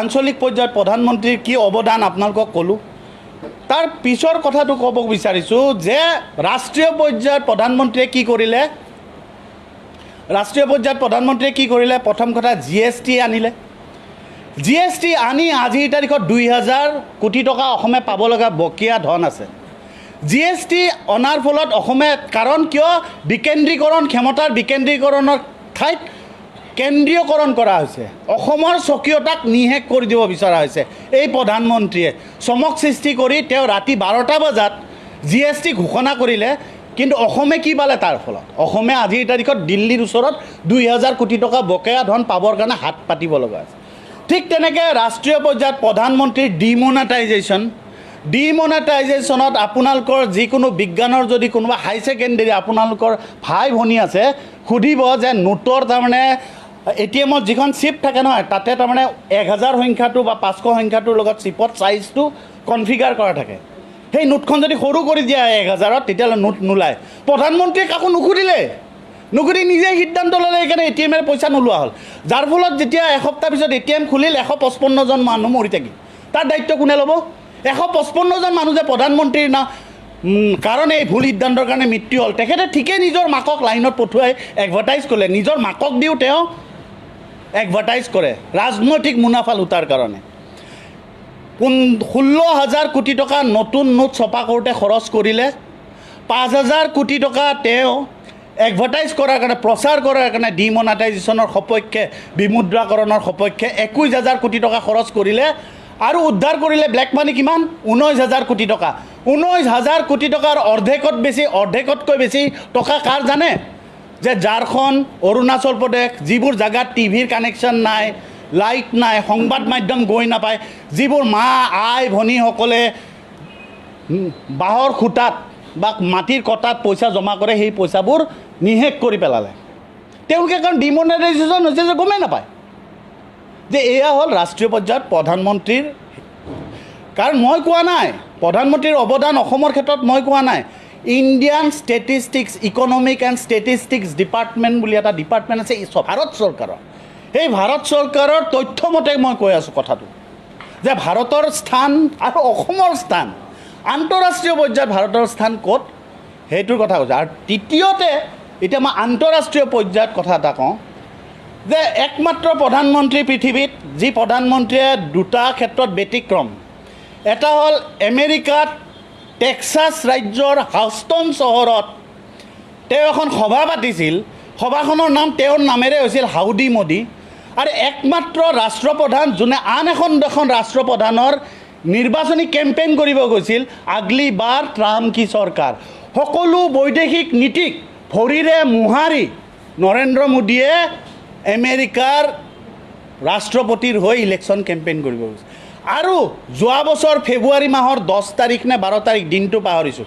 আঞ্চলিক পৰ্যায়ত প্ৰধানমন্ত্ৰীৰ কি অৱদান আপোনালোকক ক'লোঁ তাৰ পিছৰ কথাটো ক'ব বিচাৰিছোঁ যে ৰাষ্ট্ৰীয় পৰ্যায়ত প্ৰধানমন্ত্ৰীয়ে কি কৰিলে প্ৰথম কথা GST আনিলে GST আনি আজিৰ তাৰিখত 2,000 কোটি টকা অসমে পাব লগা বকীয়া ধন আছে GST অনাৰ ফলত অসমে কাৰণ কিয় বিকেন্দ্ৰীকৰণ ক্ষমতাৰ বিকেন্দ্ৰীকৰণৰ ঠাইত কেন্দ্ৰীয়কৰণ কৰা হৈছে অসমৰ স্বকীয়তাক নিশেষ কৰি দিব বিচৰা হৈছে এই প্ৰধানমন্ত্ৰীয়ে চমক সৃষ্টি কৰি তেওঁ ৰাতি 12টা বজাত GST ঘোষণা কৰিলে কিন্তু অসমে কি পালে তাৰ ফলত অসমে আজিৰ তাৰিখত দিল্লীৰ ওচৰত 2,000 কোটি টকা বকেয়া ধন পাবৰ কাৰণে হাত পাতিব লগা আছে ঠিক তেনেকৈ ৰাষ্ট্ৰীয় পৰ্যায়ত প্ৰধানমন্ত্ৰীৰ ডিমনেটাইজেশ্যনত আপোনালোকৰ যিকোনো বিজ্ঞানৰ যদি কোনোবা হাই ছেকেণ্ডেৰী আপোনালোকৰ ভাই ভনী আছে সুধিব যে নোটৰ তাৰমানে ATMত যিখন চিপ থাকে নহয় তাতে তাৰমানে 1000 সংখ্যাটো বা 500 সংখ্যাটোৰ লগত চিপত চাইজটো কনফিগাৰ কৰা থাকে সেই নোটখন যদি সৰু কৰি দিয়া 1000ত তেতিয়াহ'লে নোট নোলায় প্ৰধানমন্ত্ৰীয়ে কাকো নুখুধি নিজে সিদ্ধান্ত ল'লে সেইকাৰণে ATMৰ পইচা নোলোৱা হ'ল যাৰ ফলত যেতিয়া এসপ্তাহ পিছত ATM খুলিল 155 জন মানুহ মৰি থাকিল তাৰ দায়িত্ব কোনে ল'ব 155 জন মানুহ যে প্ৰধানমন্ত্ৰীৰ না কাৰণ এই ভুল সিদ্ধান্তৰ কাৰণে মৃত্যু হ'ল তেখেতে ঠিকেই নিজৰ মাকক লাইনত পঠুৱাই এডভাৰটাইজ কৰিলে নিজৰ মাকক দিও তেওঁ এডভাৰটাইজ কৰে ৰাজনৈতিক মুনাফা লুটাৰ কাৰণে। 16,000 কোটি টকা নতুন নোট ছপা কৰোঁতে খৰচ কৰিলে, 5,000 কোটি টকা তেওঁ এডভাৰটাইজ কৰাৰ কাৰণে, প্ৰচাৰ কৰাৰ কাৰণে ডিমনিটাইজেশ্যনৰ সপক্ষে, বিমুদ্ৰাকৰণৰ সপক্ষে 21,000 কোটি টকা খৰচ কৰিলে, আৰু উদ্ধাৰ কৰিলে ব্লেক মানি কিমান? 19,000 কোটি টকা। 19,000 কোটি টকাৰ অৰ্ধেকতকৈ বেছি টকা কাৰ জানে? যে ঝাৰখণ্ড, অৰুণাচল প্ৰদেশ, যিবোৰ জেগাত টিভিৰ কানেকশ্যন নাই, লাইট নাই, সংবাদ মাধ্যম গৈ নাপায়, যিবোৰ মা আই ভনীসকলে বাঁহৰ খুঁটাত বা মাটিৰ কটাত পইচা জমা কৰে, সেই পইচাবোৰ নিশেষ কৰি পেলালে। তেওঁলোকে কাৰণ ডিমনিটাইজেশ্যন হৈছে যে গমেই নাপায় যে এয়া হ'ল ৰাষ্ট্ৰীয় পৰ্যায়ত প্ৰধানমন্ত্ৰীৰ। কাৰণ মই কোৱা নাই প্ৰধানমন্ত্ৰীৰ অৱদান অসমৰ ক্ষেত্ৰত, মই কোৱা নাই। Indian statistics, economic and statistics department বুলি এটা ডিপাৰ্টমেণ্ট আছে ভাৰত চৰকাৰৰ। সেই ভাৰত চৰকাৰৰ তথ্যমতে মই কৈ আছোঁ কথাটো, যে ভাৰতৰ স্থান আৰু অসমৰ স্থান, আন্তঃৰাষ্ট্ৰীয় পৰ্যায়ত ভাৰতৰ স্থান ক'ত, সেইটোৰ কথা কৈছোঁ। আৰু তৃতীয়তে এতিয়া মই আন্তঃৰাষ্ট্ৰীয় পৰ্যায়ত কথা এটা কওঁ, যে একমাত্ৰ প্ৰধানমন্ত্ৰী পৃথিৱীত যি প্ৰধানমন্ত্ৰীয়ে দুটা ক্ষেত্ৰত ব্যতিক্ৰম। এটা হ'ল আমেৰিকাত টেক্সাছ ৰাজ্যৰ হাউষ্টন চহৰত তেওঁ এখন সভা পাতিছিল, সভাখনৰ নাম তেওঁৰ নামেৰে হৈছিল হাউডি মোদী। আৰু একমাত্ৰ ৰাষ্ট্ৰপ্ৰধান যোনে আন এখন দেশৰ ৰাষ্ট্ৰপ্ৰধানৰ নিৰ্বাচনী কেম্পেইন কৰিব গৈছিল, আগলি বাৰ ট্ৰাম্প কি চৰকাৰ। সকলো বৈদেশিক নীতিক ভৰিৰে মোহাৰি নৰেন্দ্ৰ মোদীয়ে আমেৰিকাৰ ৰাষ্ট্ৰপতিৰ হৈ ইলেকশ্যন কেম্পেইন কৰিব গৈছে। আৰু যোৱা বছৰ ফেব্ৰুৱাৰী মাহৰ 10 তাৰিখ নে 12 তাৰিখ, দিনটো পাহৰিছোঁ,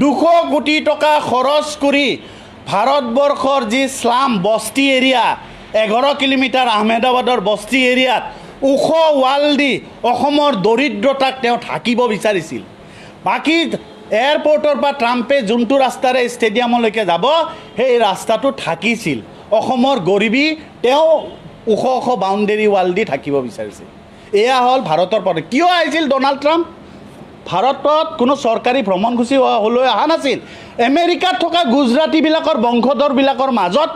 200 কোটি টকা খৰচ কৰি ভাৰতবৰ্ষৰ যি স্লাম বস্তি এৰিয়া, 11 কিলোমিটাৰ আহমেদাবাদৰ বস্তি এৰিয়াত ওখ ৱাল দি অসমৰ দৰিদ্ৰতাক তেওঁ ঢাকিব বিচাৰিছিল। বাকী এয়াৰপৰ্টৰ পৰা ট্ৰাম্পে যোনটো ৰাস্তাৰে ষ্টেডিয়ামলৈকে যাব, সেই ৰাস্তাটো ঢাকিছিল। অসমৰ গৰিবী তেওঁ ওখ ওখ বাউণ্ডেৰী ৱাল দি ঢাকিব বিচাৰিছিল। এয়া হ'ল ভাৰতৰ পদক্ষেপ। কিয় আহিছিল ডনাল্ড ট্ৰাম্প? ভাৰতত কোনো চৰকাৰী ভ্ৰমণসূচী হ'লৈ অহা নাছিল। আমেৰিকাত থকা গুজৰাটীবিলাকৰ বংশধৰবিলাকৰ মাজত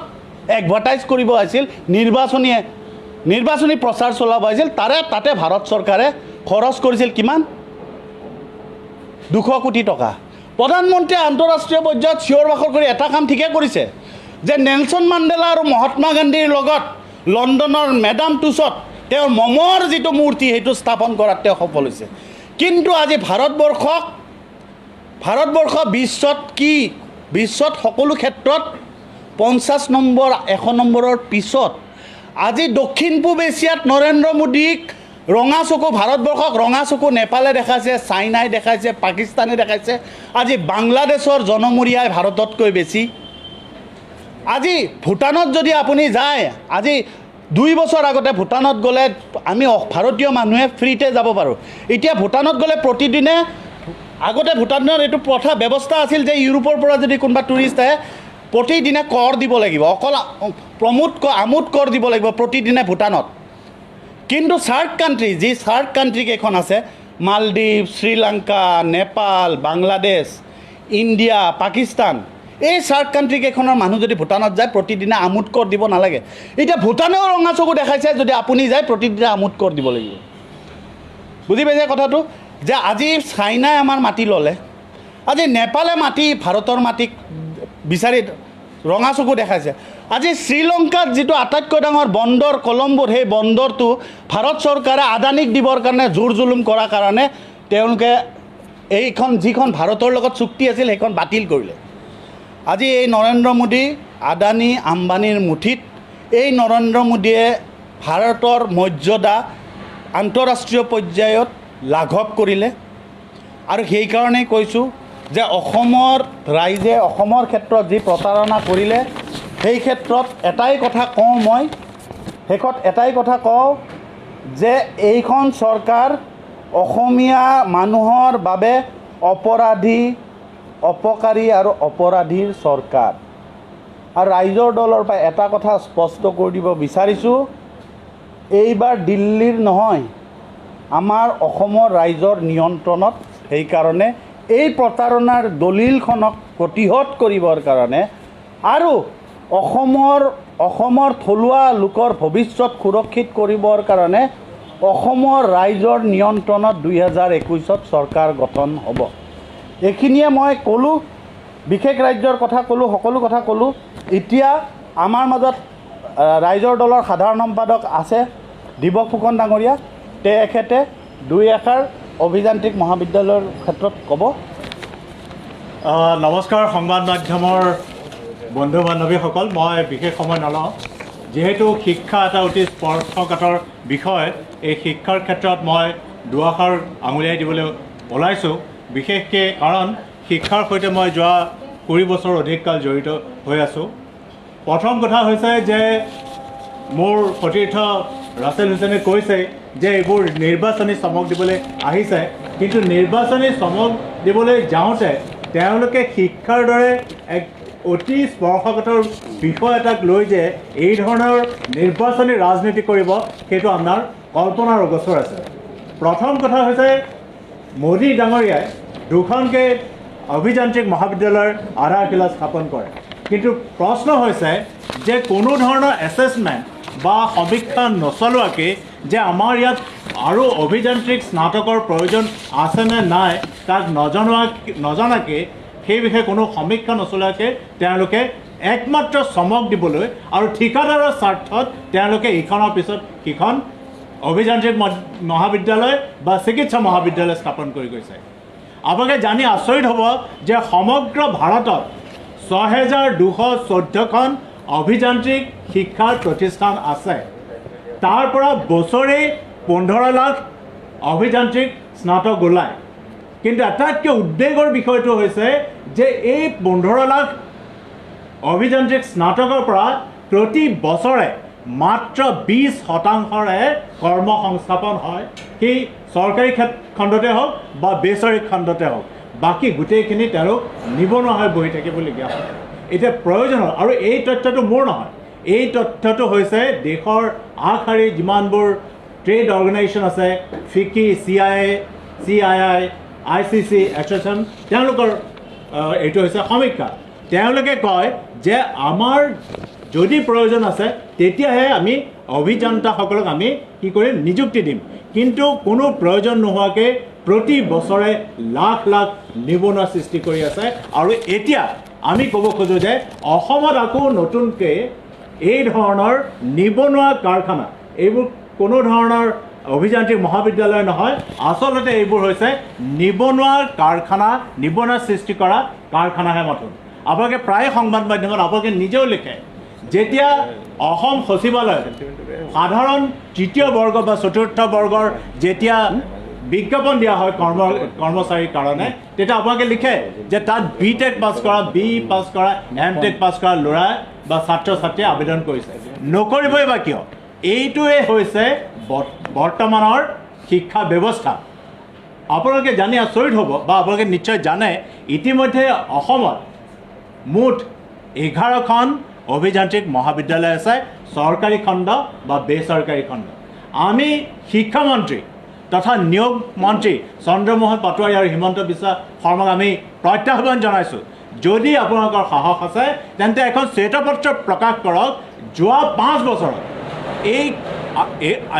এডভাৰটাইজ কৰিব আহিছিল, নিৰ্বাচনী প্ৰচাৰ চলাব আহিছিল। তাতে ভাৰত চৰকাৰে খৰচ কৰিছিল কিমান? 200 কোটি টকা। প্ৰধানমন্ত্ৰীয়ে আন্তঃৰাষ্ট্ৰীয় পৰ্যায়ত চিঞৰ বাখৰ কৰি এটা কাম ঠিকে কৰিছে, যে নেলছন মাণ্ডেলা আৰু মহাত্মা গান্ধীৰ লগত লণ্ডনৰ মেডাম টুছত তেওঁৰ মমৰ যিটো মূৰ্তি, সেইটো স্থাপন কৰাত তেওঁ সফল হৈছে। কিন্তু আজি ভাৰতবৰ্ষ বিশ্বত সকলো ক্ষেত্ৰত 50 নম্বৰ 100 নম্বৰৰ পিছত। আজি দক্ষিণ পূব এছিয়াত নৰেন্দ্ৰ মোদীক ৰঙা চকু, ভাৰতবৰ্ষক ৰঙা চকু নেপালে দেখাইছে, চাইনাই দেখাইছে, পাকিস্তানে দেখাইছে। আজি বাংলাদেশৰ জনমূৰিয়াই ভাৰততকৈ বেছি। আজি ভূটানত যদি আপুনি যায়, আজি 2 বছৰ আগতে ভূটানত গ'লে আমি ভাৰতীয় মানুহে ফ্ৰীতে যাব পাৰোঁ। এতিয়া ভূটানত গ'লে প্ৰতিদিনে, আগতে ভূটানত এইটো ব্যৱস্থা আছিল যে ইউৰোপৰ পৰা যদি কোনোবা টুৰিষ্ট আহে, প্ৰতিদিনে কৰ দিব লাগিব, অকল আমোদ কৰ দিব লাগিব প্ৰতিদিনে ভূটানত। কিন্তু সাৰ্ক কাণ্ট্ৰি কেইখন আছে, মালদ্বীপ, শ্ৰীলংকা, নেপাল, বাংলাদেশ, ইণ্ডিয়া, পাকিস্তান, এই সাৰ্ক কাণ্ট্ৰি কেইখনৰ মানুহ যদি ভূটানত যায়, প্ৰতিদিনে আমোদ কৰ দিব নালাগে। এতিয়া ভূটানেও ৰঙা চকু দেখাইছে, যদি আপুনি যায় প্ৰতিদিনে আমোদ কৰ দিব লাগিব। বুজি পাইছে কথাটো? যে আজি চাইনাই আমাৰ মাটি ল'লে, আজি নেপালে ভাৰতৰ মাটিক বিচাৰি ৰঙা চকু দেখাইছে। আজি শ্ৰীলংকাত যিটো আটাইতকৈ ডাঙৰ বন্দৰ কলম্বোৰ, সেই বন্দৰটো ভাৰত চৰকাৰে আদানীক দিবৰ কাৰণে জোৰ জুলুম কৰাৰ কাৰণে তেওঁলোকে যিখন ভাৰতৰ লগত চুক্তি আছিল সেইখন বাতিল কৰিলে। আজি এই নৰেন্দ্ৰ মোদী, আদানী আম্বানীৰ মুঠিত এই নৰেন্দ্ৰ মোদীয়ে ভাৰতৰ মৰ্যাদা আন্তঃৰাষ্ট্ৰীয় পৰ্যায়ত লাঘৱ কৰিলে। আৰু সেইকাৰণেই কৈছোঁ যে অসমৰ ৰাইজে অসমৰ ক্ষেত্ৰত যি প্ৰতাৰণা কৰিলে, সেই ক্ষেত্ৰত এটাই কথা কওঁ যে এইখন চৰকাৰ অসমীয়া মানুহৰ বাবে অপকাৰী আৰু অপৰাধীৰ চৰকাৰ। আৰু ৰাইজৰ দলৰ পৰা এটা কথা স্পষ্ট কৰি দিব বিচাৰিছোঁ, এইবাৰ দিল্লীৰ নহয়, আমাৰ অসমৰ ৰাইজৰ নিয়ন্ত্ৰণত। সেইকাৰণে এই প্ৰতাৰণাৰ দলিলখনক প্ৰতিহত কৰিবৰ কাৰণে আৰু অসমৰ অসমৰ থলুৱা লোকৰ ভৱিষ্যত সুৰক্ষিত কৰিবৰ কাৰণে অসমৰ ৰাইজৰ নিয়ন্ত্ৰণত 2021 চৰকাৰ গঠন হ'ব। এইখিনিয়ে মই ক'লোঁ, বিশেষ ৰাজ্যৰ কথা ক'লোঁ, সকলো কথা ক'লোঁ। এতিয়া আমাৰ মাজত ৰাইজৰ দলৰ সাধাৰণ সম্পাদক আছে দিবক ফুকন ডাঙৰীয়া, তেখেতে দুই এষাৰ অভিযান্ত্ৰিক মহাবিদ্যালয়ৰ ক্ষেত্ৰত ক'ব। নমস্কাৰ সংবাদ মাধ্যমৰ বন্ধু বান্ধৱীসকল, মই বিশেষ সময় নলওঁ। যিহেতু শিক্ষা এটা অতি স্পৰ্শকাতৰ বিষয়, এই শিক্ষাৰ ক্ষেত্ৰত মই দুআষাৰ আঙুলিয়াই দিবলৈ ওলাইছোঁ, বিশেষকৈ কাৰণ শিক্ষাৰ সৈতে মই যোৱা 20 বছৰ অধিক কাল জড়িত হৈ আছোঁ। প্ৰথম কথা হৈছে যে মোৰ সতীৰ্থ ৰাছেল হুছেইনে কৈছে যে এইবোৰ নিৰ্বাচনী চমক দিবলৈ আহিছে, কিন্তু নিৰ্বাচনী চমক দিবলৈ যাওঁতে তেওঁলোকে শিক্ষাৰ দৰে এক অতি স্পৰ্শকাতৰ বিষয় এটাক লৈ যে এই ধৰণৰ নিৰ্বাচনী ৰাজনীতি কৰিব, সেইটো আপোনাৰ কল্পনাৰ অগোচৰ আছে। প্ৰথম কথা হৈছে মোদী ডাঙৰীয়াই দুখনকৈ অভিযান্ত্ৰিক মহাবিদ্যালয়ৰ আধাৰশিলা স্থাপন কৰে, কিন্তু প্ৰশ্ন হৈছে যে কোনো ধৰণৰ এছেছমেণ্ট বা সমীক্ষা নচলোৱাকৈ যে আমাৰ ইয়াত আৰু অভিযান্ত্ৰিক স্নাতকৰ প্ৰয়োজন আছেনে নাই তাক নজনাকৈ সেই বিষয়ে কোনো সমীক্ষা নচলোৱাকৈ তেওঁলোকে একমাত্ৰ চমক দিবলৈ আৰু ঠিকাদাৰৰ স্বাৰ্থত তেওঁলোকে ইখনৰ পিছত সিখন অভিযান্ত্ৰিক মহাবিদ্যালয় বা চিকিৎসা মহাবিদ্যালয় স্থাপন কৰি গৈছে। আপোনালোকে জানি আচৰিত হ'ব যে সমগ্ৰ ভাৰতত 6214খন অভিযান্ত্ৰিক শিক্ষাৰ প্ৰতিষ্ঠান আছে। তাৰ পৰা বছৰে 15 লাখ অভিযান্ত্ৰিক স্নাতক ওলায়, কিন্তু আটাইতকৈ উদ্বেগৰ বিষয়টো হৈছে যে এই 15 লাখ অভিযান্ত্ৰিক স্নাতকৰ পৰা প্ৰতি বছৰে মাত্ৰ 20% কৰ্মসংস্থাপন হয়, সেই চৰকাৰী খণ্ডতে হওক বা বেচৰকাৰী খণ্ডতে হওক, বাকী গোটেইখিনি তেওঁলোক নিবনুৱা হৈ বহি থাকিবলগীয়া হয়। এতিয়া প্ৰয়োজন হ'ল, আৰু এই তথ্যটো মোৰ নহয়, এই তথ্যটো হৈছে দেশৰ আগশাৰীৰ যিমানবোৰ ট্ৰেড অৰ্গেনাইজেশ্যন আছে, ফিকি, CII, ICC এছ'চিয়েশ্যন, তেওঁলোকৰ এইটো হৈছে সমীক্ষা। তেওঁলোকে কয় যে আমাৰ যদি প্ৰয়োজন আছে তেতিয়াহে আমি অভিযন্তাসকলক আমি কি কৰিম, নিযুক্তি দিম, কিন্তু কোনো প্ৰয়োজন নোহোৱাকৈ প্ৰতি বছৰে লাখ লাখ নিবনুৱা সৃষ্টি কৰি আছে। আৰু এতিয়া আমি ক'ব খোজোঁ যে অসমত আকৌ নতুনকৈ এই ধৰণৰ নিবনুৱা কাৰখানা, এইবোৰ কোনো ধৰণৰ অভিযান্ত্ৰিক মহাবিদ্যালয় নহয়, আচলতে এইবোৰ হৈছে নিবনুৱাৰ কাৰখানা, নিবনুৱা সৃষ্টি কৰা কাৰখানাহে মাথোন। আপোনালোকে প্ৰায় সংবাদ মাধ্যমত আপোনালোকে নিজেও লিখে, যেতিয়া অসম সচিবালয়ত সাধাৰণ তৃতীয় বৰ্গ বা চতুৰ্থ বৰ্গৰ যেতিয়া বিজ্ঞাপন দিয়া হয় কৰ্মচাৰীৰ কাৰণে, তেতিয়া আপোনালোকে লিখে যে তাত BTech পাছ কৰা, BE পাছ কৰা, MTech পাছ কৰা ল'ৰা বা ছাত্ৰ ছাত্ৰীয়ে আবেদন কৰিছে। নকৰিবই বা কিয়? এইটোৱে হৈছে বৰ্তমানৰ শিক্ষা ব্যৱস্থা। আপোনালোকে জানি আচৰিত হ'ব, বা আপোনালোকে নিশ্চয় জানে, ইতিমধ্যে অসমত মুঠ 11খন অভিযান্ত্ৰিক মহাবিদ্যালয় আছে, চৰকাৰী খণ্ড বা বেচৰকাৰী খণ্ড। আমি শিক্ষামন্ত্ৰী তথা নিয়োগ মন্ত্ৰী চন্দ্ৰমোহন পাটোৱাৰী আৰু হিমন্ত বিশ্ব শৰ্মাক আমি প্ৰত্যাহ্বান জনাইছোঁ, যদি আপোনালোকৰ সাহস আছে তেন্তে এখন শ্বেতপত্ৰ প্ৰকাশ কৰক, যোৱা 5 বছৰত এই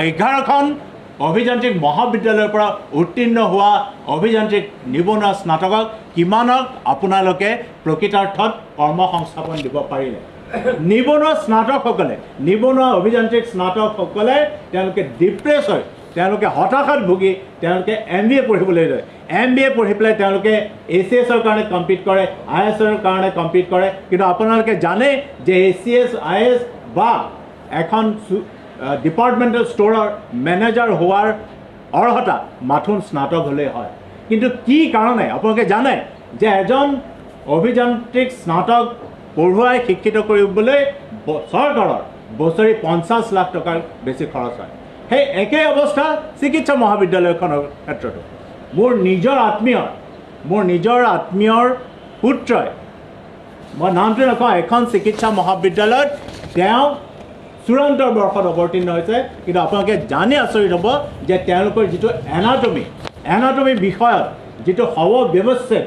11খন অভিযান্ত্ৰিক মহাবিদ্যালয়ৰ পৰা উত্তীৰ্ণ হোৱা অভিযান্ত্ৰিক নিবনুৱা স্নাতকক কিমানক আপোনালোকে প্ৰকৃতাৰ্থত কৰ্মসংস্থাপন দিব পাৰিলে। নিবনুৱা স্নাতকসকলে, নিবনুৱা অভিযান্ত্ৰিক স্নাতকসকলে তেওঁলোকে ডিপ্ৰেছ হয়, তেওঁলোকে হতাশাত ভুগি তেওঁলোকে MBA পঢ়িবলৈ লয়। MBA পঢ়ি পেলাই তেওঁলোকে ACSৰ কাৰণে কম্পিট কৰে, IASৰ কাৰণে কম্পিট কৰে, কিন্তু আপোনালোকে জানে যে ACS, IAS বা এখন ডিপাৰ্টমেণ্টেল ষ্ট'ৰৰ মেনেজাৰ হোৱাৰ অৰ্হতা মাথোন স্নাতক হ'লেই হয়। কিন্তু কি কাৰণে আপোনালোকে জানে যে এজন অভিযান্ত্ৰিক স্নাতক পঢ়ুৱাই শিক্ষিত কৰিবলৈ চৰকাৰৰ বছৰি 50 লাখ টকাৰ বেছি খৰচ হয়। সেই একেই অৱস্থা চিকিৎসা মহাবিদ্যালয়খনৰ ক্ষেত্ৰতো। মোৰ নিজৰ আত্মীয়ৰ পুত্ৰই, মই নামটো নকওঁ, এখন চিকিৎসা মহাবিদ্যালয়ত তেওঁ চূড়ান্ত বৰ্ষত অৱতীৰ্ণ হৈছে, কিন্তু আপোনালোকে জানি আচৰিত হ'ব যে তেওঁলোকৰ যিটো এনাটমি বিষয়ত যিটো ব্যৱস্থিত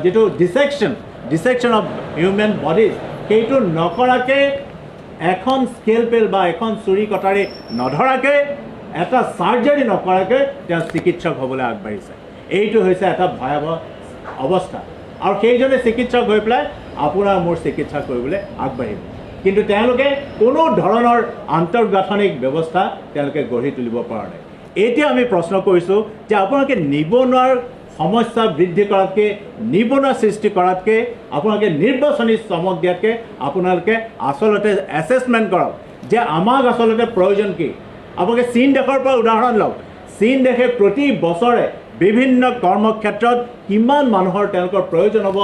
যিটো ডিছেকশ্যন অফ হিউমেন বডিজ, সেইটো নকৰাকৈ এখন স্কেলপেল বা এখন চুৰি কটাৰী নধৰাকৈ এটা চাৰ্জাৰী নকৰাকৈ তেওঁ চিকিৎসক হ'বলৈ আগবাঢ়িছে। এইটো হৈছে এটা ভয়াৱহ অৱস্থা আৰু সেইজনে চিকিৎসক হৈ পেলাই আপোনাৰ মোৰ চিকিৎসা কৰিবলৈ আগবাঢ়িব, কিন্তু তেওঁলোকে কোনো ধৰণৰ আন্তঃগাঁথনিক ব্যৱস্থা তেওঁলোকে গঢ়ি তুলিব পৰা নাই। এতিয়া আমি প্ৰশ্ন কৰিছোঁ যে আপোনালোকে নিবনুৱাৰ সমস্যা বৃদ্ধি কৰাতকৈ, নিবনুৱা সৃষ্টি কৰাতকৈ, আপোনালোকে নিৰ্বাচনী চমক দিয়াতকৈ আপোনালোকে আচলতে এছেছমেণ্ট কৰক যে আমাক আচলতে প্ৰয়োজন কি। আপোনালোকে চীন দেশৰ পৰা উদাহৰণ লওক। চীন দেশে প্ৰতি বছৰে বিভিন্ন কৰ্মক্ষেত্ৰত কিমান মানুহৰ তেওঁলোকৰ প্ৰয়োজন হ'ব,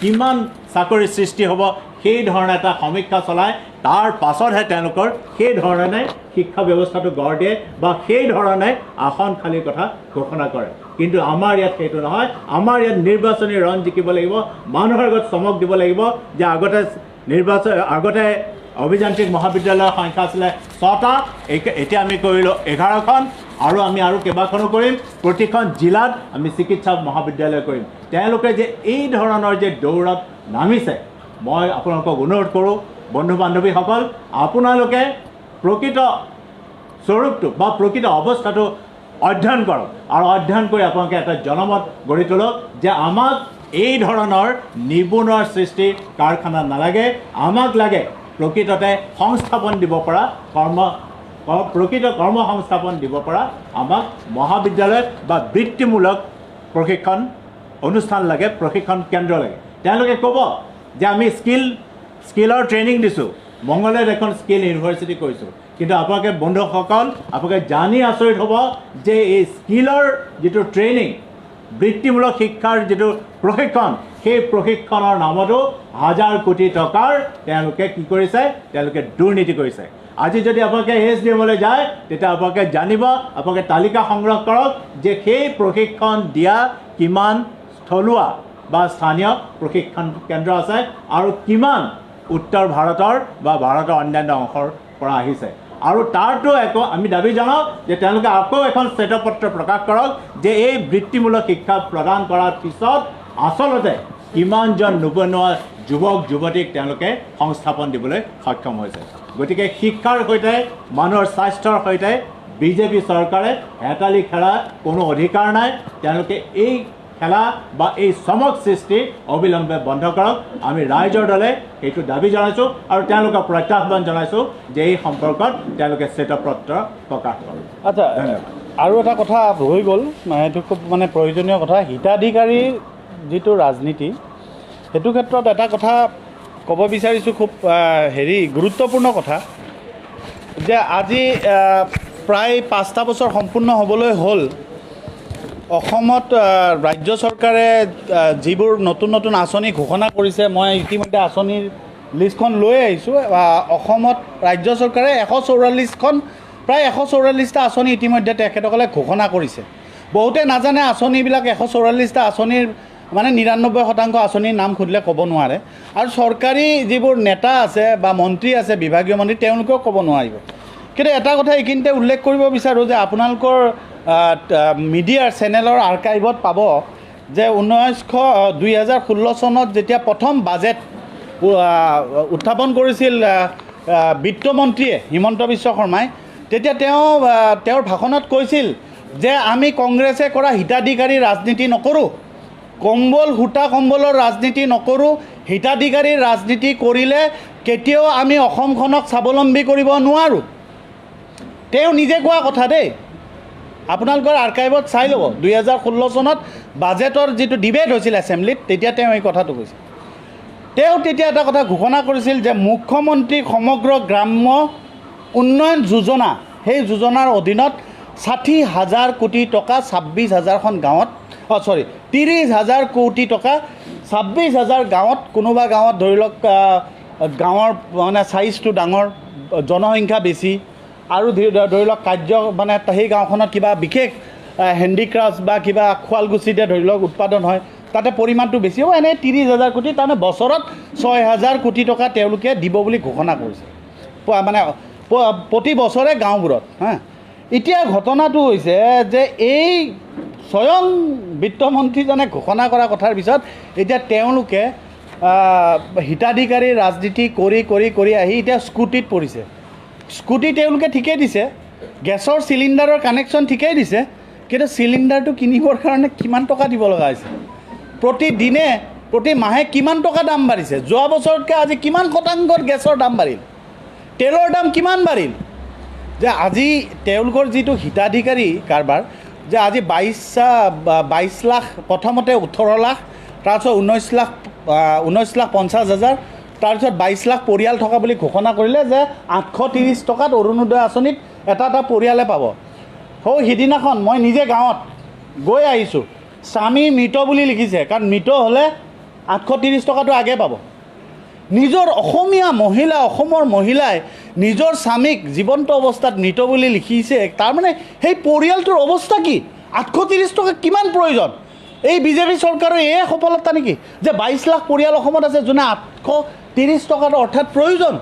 কিমান চাকৰিৰ সৃষ্টি হ'ব, সেই ধৰণে এটা সমীক্ষা চলায়। তাৰ পাছতহে তেওঁলোকৰ সেই ধৰণে শিক্ষা ব্যৱস্থাটো গঢ় দিয়ে বা সেই ধৰণে আসন খালীৰ কথা ঘোষণা কৰে। কিন্তু আমাৰ ইয়াত সেইটো নহয়। আমাৰ ইয়াত নিৰ্বাচনী ৰণ জিকিব লাগিব, মানুহৰ আগত চমক দিব লাগিব যে আগতে অভিযান্ত্ৰিক মহাবিদ্যালয়ৰ সংখ্যা আছিলে 6টা, এতিয়া আমি কৰিলোঁ 11খন আৰু আমি আৰু কেইবাখনো কৰিম। প্ৰতিখন জিলাত আমি চিকিৎসা মহাবিদ্যালয় কৰিম। তেওঁলোকে যে এই ধৰণৰ যে দৌৰত নামিছে, মই আপোনালোকক অনুৰোধ কৰোঁ বন্ধু বান্ধৱীসকল, আপোনালোকে প্ৰকৃত স্বৰূপটো বা প্ৰকৃত অৱস্থাটো অধ্যয়ন কৰক আৰু অধ্যয়ন কৰি আপোনালোকে এটা জনমত গঢ়ি তোলক যে আমাক এই ধৰণৰ নিবনুৱাৰ সৃষ্টি কাৰখানা নালাগে, আমাক লাগে প্ৰকৃততে সংস্থাপন দিব পৰা প্ৰকৃত কৰ্ম সংস্থাপন দিব পৰা আমাক মহাবিদ্যালয়ত বা বৃত্তিমূলক প্ৰশিক্ষণ অনুষ্ঠান লাগে, প্ৰশিক্ষণ কেন্দ্ৰ লাগে। তেওঁলোকে ক'ব যে আমি স্কিলৰ ট্ৰেইনিং দিছোঁ, মংগলদৈত এখন স্কিল ইউনিভাৰ্চিটি কৰিছোঁ, কিন্তু আপোনালোকে বন্ধুসকল আপোনালোকে জানি আচৰিত হ'ব যে এই স্কিলৰ যিটো ট্ৰেইনিং, বৃত্তিমূলক শিক্ষাৰ যিটো প্ৰশিক্ষণ, সেই প্ৰশিক্ষণৰ নামতো হাজাৰ কোটি টকাৰ তেওঁলোকে কি কৰিছে, তেওঁলোকে দুৰ্নীতি কৰিছে। আজি যদি আপোনালোকে SDMলৈ যায় তেতিয়া আপোনালোকে জানিব, আপোনালোকে তালিকা সংগ্ৰহ কৰক যে সেই প্ৰশিক্ষণ দিয়া কিমান থলুৱা বা স্থানীয় প্ৰশিক্ষণ কেন্দ্ৰ আছে আৰু কিমান উত্তৰ ভাৰতৰ বা ভাৰতৰ অন্যান্য অংশৰ পৰা আহিছে। আৰু তাৰতো আমি দাবী জনাওঁ যে তেওঁলোকে আকৌ এখন শ্বেতপত্ৰ প্ৰকাশ কৰক যে এই বৃত্তিমূলক শিক্ষা প্ৰদান কৰাৰ পিছত আচলতে কিমানজন নিবনুৱা যুৱক যুৱতীক তেওঁলোকে সংস্থাপন দিবলৈ সক্ষম হৈছে। গতিকে শিক্ষাৰ সৈতে মানুহৰ স্বাস্থ্যৰ সৈতে বিজেপি চৰকাৰে হেতালি খেলা কোনো অধিকাৰ নাই। তেওঁলোকে এই খেলা বা এই চমক সৃষ্টি অবিলম্বে বন্ধ কৰক। আমি ৰাইজৰ দলে সেইটো দাবী জনাইছোঁ আৰু তেওঁলোকক প্ৰত্যাহ্বান জনাইছোঁ যে এই সম্পৰ্কত তেওঁলোকে শ্বেতপত্ৰ প্ৰকাশ কৰক। আচ্ছা, আৰু এটা কথা হৈ গ'ল, সেইটো খুব মানে প্ৰয়োজনীয় কথা, হিতাধিকাৰীৰ যিটো ৰাজনীতি, সেইটো ক্ষেত্ৰত এটা কথা ক'ব বিচাৰিছোঁ, খুব গুৰুত্বপূৰ্ণ কথা, যে আজি প্ৰায় 5টা বছৰ সম্পূৰ্ণ হ'বলৈ হ'ল অসমত ৰাজ্য চৰকাৰে যিবোৰ নতুন নতুন আঁচনি ঘোষণা কৰিছে। মই ইতিমধ্যে আঁচনিৰ লিষ্টখন লৈ আহিছোঁ। অসমত ৰাজ্য চৰকাৰে 144খন প্ৰায় 144টা আঁচনি ইতিমধ্যে তেখেতসকলে ঘোষণা কৰিছে। বহুতে নাজানে আঁচনিবিলাক 144টা আঁচনিৰ মানে 99% আঁচনিৰ নাম সুধিলে ক'ব নোৱাৰে, আৰু চৰকাৰী যিবোৰ নেতা আছে বা মন্ত্ৰী আছে, বিভাগীয় মন্ত্ৰী, তেওঁলোকেও ক'ব নোৱাৰিব। কিন্তু এটা কথা এইখিনিতে উল্লেখ কৰিব বিচাৰোঁ যে আপোনালোকৰ মিডিয়াৰ চেনেলৰ আৰ্কাইভত পাব যে 2016 চনত যেতিয়া প্ৰথম বাজেট উত্থাপন কৰিছিল বিত্তমন্ত্ৰীয়ে হিমন্ত বিশ্ব শৰ্মাই, তেতিয়া তেওঁৰ ভাষণত কৈছিল যে আমি কংগ্ৰেছে কৰা হিতাধিকাৰী ৰাজনীতি নকৰোঁ, সূতা কম্বলৰ ৰাজনীতি নকৰোঁ, হিতাধিকাৰীৰ ৰাজনীতি কৰিলে কেতিয়াও আমি অসমখনক স্বাৱলম্বী কৰিব নোৱাৰোঁ। তেওঁ নিজে কোৱা কথা দেই, আপোনালোকৰ আৰ্কাইভত চাই ল'ব। 2016 চনত বাজেটৰ যিটো ডিবেট হৈছিল এছেম্বলিত, তেতিয়া তেওঁ এই কথাটো কৈছিল। তেওঁ তেতিয়া এটা কথা ঘোষণা কৰিছিল যে মুখ্যমন্ত্ৰী সমগ্ৰ গ্ৰাম্য উন্নয়ন যোজনা, সেই যোজনাৰ অধীনত 60,000 কোটি টকা 26,000খন গাঁৱত 30,000 কোটি টকা 26,000 গাঁৱত, কোনোবা গাঁৱত ধৰি লওক গাঁৱৰ মানে চাইজটো ডাঙৰ, জনসংখ্যা বেছি, আৰু ধৰি লওক কাৰ্য মানে সেই গাঁওখনত কিবা বিশেষ হেণ্ডিক্ৰাফ্ট বা কিবা শুৱালকুছিতে ধৰি লওক উৎপাদন হয়, তাতে পৰিমাণটো বেছি হ'ব, এনেই 30,000 কোটি, তাৰমানে বছৰত 6,000 কোটি টকা তেওঁলোকে দিব বুলি ঘোষণা কৰিছে, মানে প্ৰতি বছৰে গাঁওবোৰত। এতিয়া ঘটনাটো হৈছে যে এই স্বয়ং বিত্তমন্ত্ৰীজনে ঘোষণা কৰা কথাৰ পিছত এতিয়া তেওঁলোকে হিতাধিকাৰী ৰাজনীতি কৰি কৰি কৰি আহি এতিয়া স্কুটিত পৰিছে। স্কুটি তেওঁলোকে ঠিকেই দিছে, গেছৰ চিলিণ্ডাৰৰ কানেকশ্যন ঠিকেই দিছে, কিন্তু চিলিণ্ডাৰটো কিনিবৰ কাৰণে কিমান টকা দিব লগা হৈছে, প্ৰতিদিনে প্ৰতি মাহে কিমান টকা দাম বাঢ়িছে, যোৱা বছৰতকৈ আজি কিমান শতাংশত গেছৰ দাম বাঢ়িল, তেলৰ দাম কিমান বাঢ়িল। যে আজি তেওঁলোকৰ যিটো হিতাধিকাৰী কাৰবাৰ, যে আজি 22 লাখ, প্ৰথমতে 18 লাখ, তাৰপিছত 19,50,000, তাৰপিছত 22 লাখ পৰিয়াল থকা বুলি ঘোষণা কৰিলে যে 830 টকাত অৰুণোদয় আঁচনিত এটা পৰিয়ালে পাব। সিদিনাখন মই নিজে গাঁৱত গৈ আহিছোঁ, স্বামী মৃত বুলি লিখিছে, কাৰণ মৃত হ'লে 830 টকাটো আগে পাব। নিজৰ অসমীয়া মহিলা, অসমৰ মহিলাই নিজৰ স্বামীক জীৱন্ত অৱস্থাত মৃত বুলি লিখিছে, তাৰমানে সেই পৰিয়ালটোৰ অৱস্থা কি? 830 টকা কিমান প্ৰয়োজন? এই বিজেপি চৰকাৰৰ এই সফলতা নেকি যে 22 লাখ পৰিয়াল অসমত আছে যোনে 830 টকাৰ অৰ্থাৎ প্ৰয়োজন?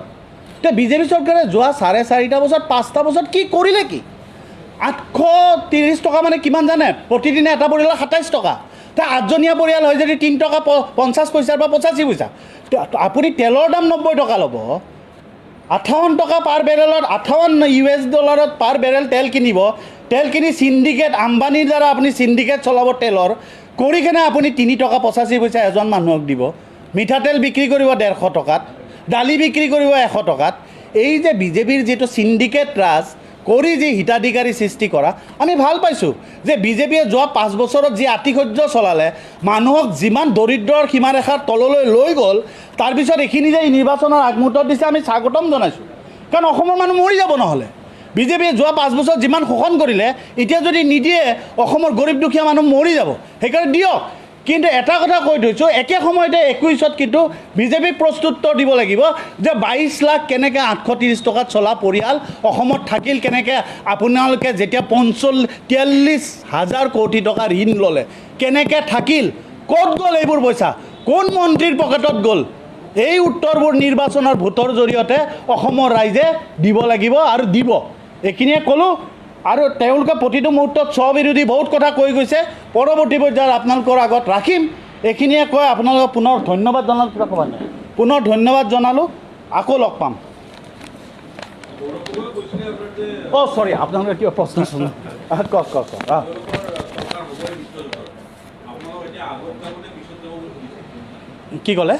এতিয়া বিজেপি চৰকাৰে যোৱা 4:30 বছৰত 5টা বছৰত কি কৰিলে? কি 830 টকা মানে কিমান জানে? প্ৰতিদিনে এটা পৰিয়ালৰ 27 টকা। তা 8জনীয়া পৰিয়াল হয় যদি 3 টকা 50 পইচাৰ পৰা 85 পইচা। আপুনি তেলৰ দাম 90 টকা ল'ব, 58 টকা পাৰ বেৰেলত, 58 US$ পাৰ বেৰেল তেল কিনিব, তেল কিনি চিণ্ডিকেট, আম্বানীৰ দ্বাৰা আপুনি চিণ্ডিকেট চলাব তেলৰ, কৰি কেনে আপুনি 3 টকা 85 পইচা এজন মানুহক দিব। মিঠাতেল বিক্ৰী কৰিব 150 টকাত, দালি বিক্ৰী কৰিব 100 টকাত। এই যে বিজেপিৰ যিটো চিণ্ডিকেট ৰাজ কৰি যি হিতাধিকাৰী সৃষ্টি কৰা, আমি ভাল পাইছোঁ যে বিজেপিয়ে যোৱা 5 বছৰত যি আতিশয্য চলালে, মানুহক যিমান দৰিদ্ৰৰ সীমাৰেখাৰ তললৈ লৈ গ'ল, তাৰপিছত এইখিনি যে নিৰ্বাচনৰ আগমুহূৰ্তত দিছে, আমি স্বাগতম জনাইছোঁ। কাৰণ অসমৰ মানুহ মৰি যাব নহ'লে। বিজেপিয়ে যোৱা 5 বছৰত যিমান শোষণ কৰিলে, এতিয়া যদি নিদিয়ে অসমৰ গৰীব দুখীয়া মানুহ মৰি যাব। সেইকাৰণে দিয়ক, কিন্তু এটা কথা কৈ থৈছোঁ, একে সময়তে 21ত কিন্তু বিজেপিক প্ৰস্তুত্তৰ দিব লাগিব যে 22 লাখ কেনেকৈ 830 টকাত চলা পৰিয়াল অসমত থাকিল, কেনেকৈ আপোনালোকে যেতিয়া 43,000 কোটি টকা ঋণ ল'লে কেনেকৈ থাকিল, ক'ত গ'ল এইবোৰ পইচা, কোন মন্ত্ৰীৰ পকেটত গ'ল? এই উত্তৰবোৰ নিৰ্বাচনৰ ভোটৰ জৰিয়তে অসমৰ ৰাইজে দিব লাগিব আৰু দিব। এইখিনিয়ে ক'লোঁ। আৰু তেওঁলোকে প্ৰতিটো মুহূৰ্তত স্ববিৰোধী বহুত কথা কৈ গৈছে, পৰৱৰ্তী পৰ্যায়ত আপোনালোকৰ আগত ৰাখিম। এইখিনিয়ে কৈ আপোনালোকক পুনৰ ধন্যবাদ জনালোঁ। কিবা ক'বা নাই? পুনৰ ধন্যবাদ জনালোঁ, আকৌ লগ পাম। চৰি, আপোনালোকে কিবা প্ৰশ্ন আছে? কওক কওক কওক। কি ক'লে?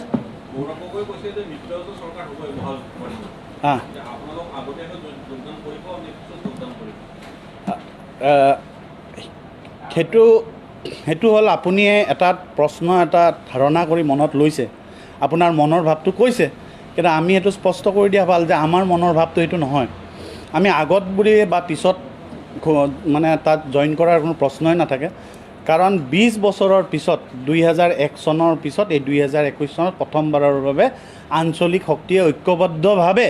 সেইটো হ'ল আপুনি এটা প্ৰশ্ন, এটা ধাৰণা কৰি মনত লৈছে, আপোনাৰ মনৰ ভাৱটো কৈছে, কিন্তু আমি এইটো স্পষ্ট কৰি দিয়া ভাল যে আমাৰ মনৰ ভাৱটো এইটো নহয়। আমি আগত বুলি বা পিছত মানে তাত জইন কৰাৰ কোনো প্ৰশ্নই নাথাকে, কাৰণ 20 বছৰৰ পিছত 2001 চনৰ পিছত এই 2021 চনত প্ৰথমবাৰৰ বাবে আঞ্চলিক শক্তিয়ে ঐক্যবদ্ধভাৱে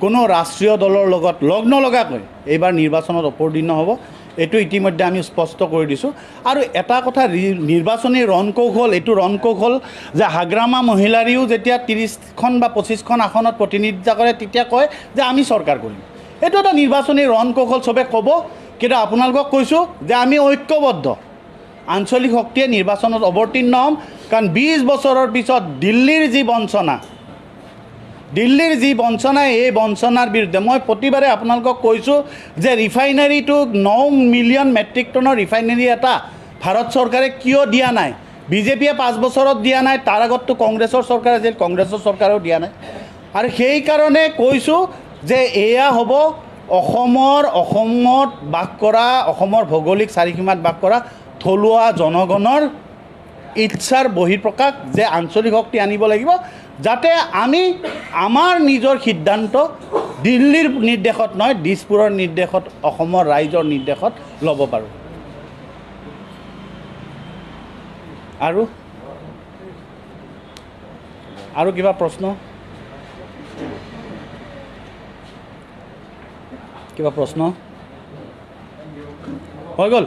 কোনো ৰাষ্ট্ৰীয় দলৰ লগত লগ নলগাকৈ এইবাৰ নিৰ্বাচনত অৱতীৰ্ণ হ'ব। এইটো ইতিমধ্যে আমি স্পষ্ট কৰি দিছোঁ। আৰু এটা কথা, নিৰ্বাচনী ৰণকৌশল, এইটো ৰণকৌশল যে হাগ্ৰামা মহিলাৰীও যেতিয়া 30খন বা 25খন আসনত প্ৰতিনিধিত্ব কৰে তেতিয়া কয় যে আমি চৰকাৰ কৰিম। এইটো এটা নিৰ্বাচনী ৰণকৌশল, চবে ক'ব, কিন্তু আপোনালোকক কৈছোঁ যে আমি ঐক্যবদ্ধ। আঞ্চলিক শক্তিয়ে নিৰ্বাচনত অৱতীৰ্ণ হ'ম, কাৰণ 20 বছৰৰ পিছত দিল্লীৰ যি বঞ্চনা, এই বঞ্চনাৰ বিৰুদ্ধে মই প্ৰতিবাৰে আপোনালোকক কৈছোঁ যে ৰিফাইনাৰীটো 9 মিলিয়ন মেট্ৰিক টনৰ ৰিফাইনাৰী এটা ভাৰত চৰকাৰে কিয় দিয়া নাই? বিজেপিয়ে 5 বছৰত দিয়া নাই, তাৰ আগততো কংগ্ৰেছৰ চৰকাৰ আছিল, কংগ্ৰেছৰ চৰকাৰেও দিয়া নাই। আৰু সেইকাৰণে কৈছোঁ যে এয়া হ'ব অসমত বাস কৰা, অসমৰ ভৌগোলিক চাৰিসীমাত বাস কৰা থলুৱা জনগণৰ ইচ্ছাৰ বহিঃপ্ৰকাশ যে আঞ্চলিক শক্তি আনিব লাগিব, যাতে আমি আমাৰ নিজৰ সিদ্ধান্ত দিল্লীৰ নিৰ্দেশত নহয়, দিছপুৰৰ নিৰ্দেশত, অসমৰ ৰাইজৰ নিৰ্দেশত ল'ব পাৰোঁ। আৰু কিবা প্ৰশ্ন? কিবা প্ৰশ্ন হৈ গ'ল?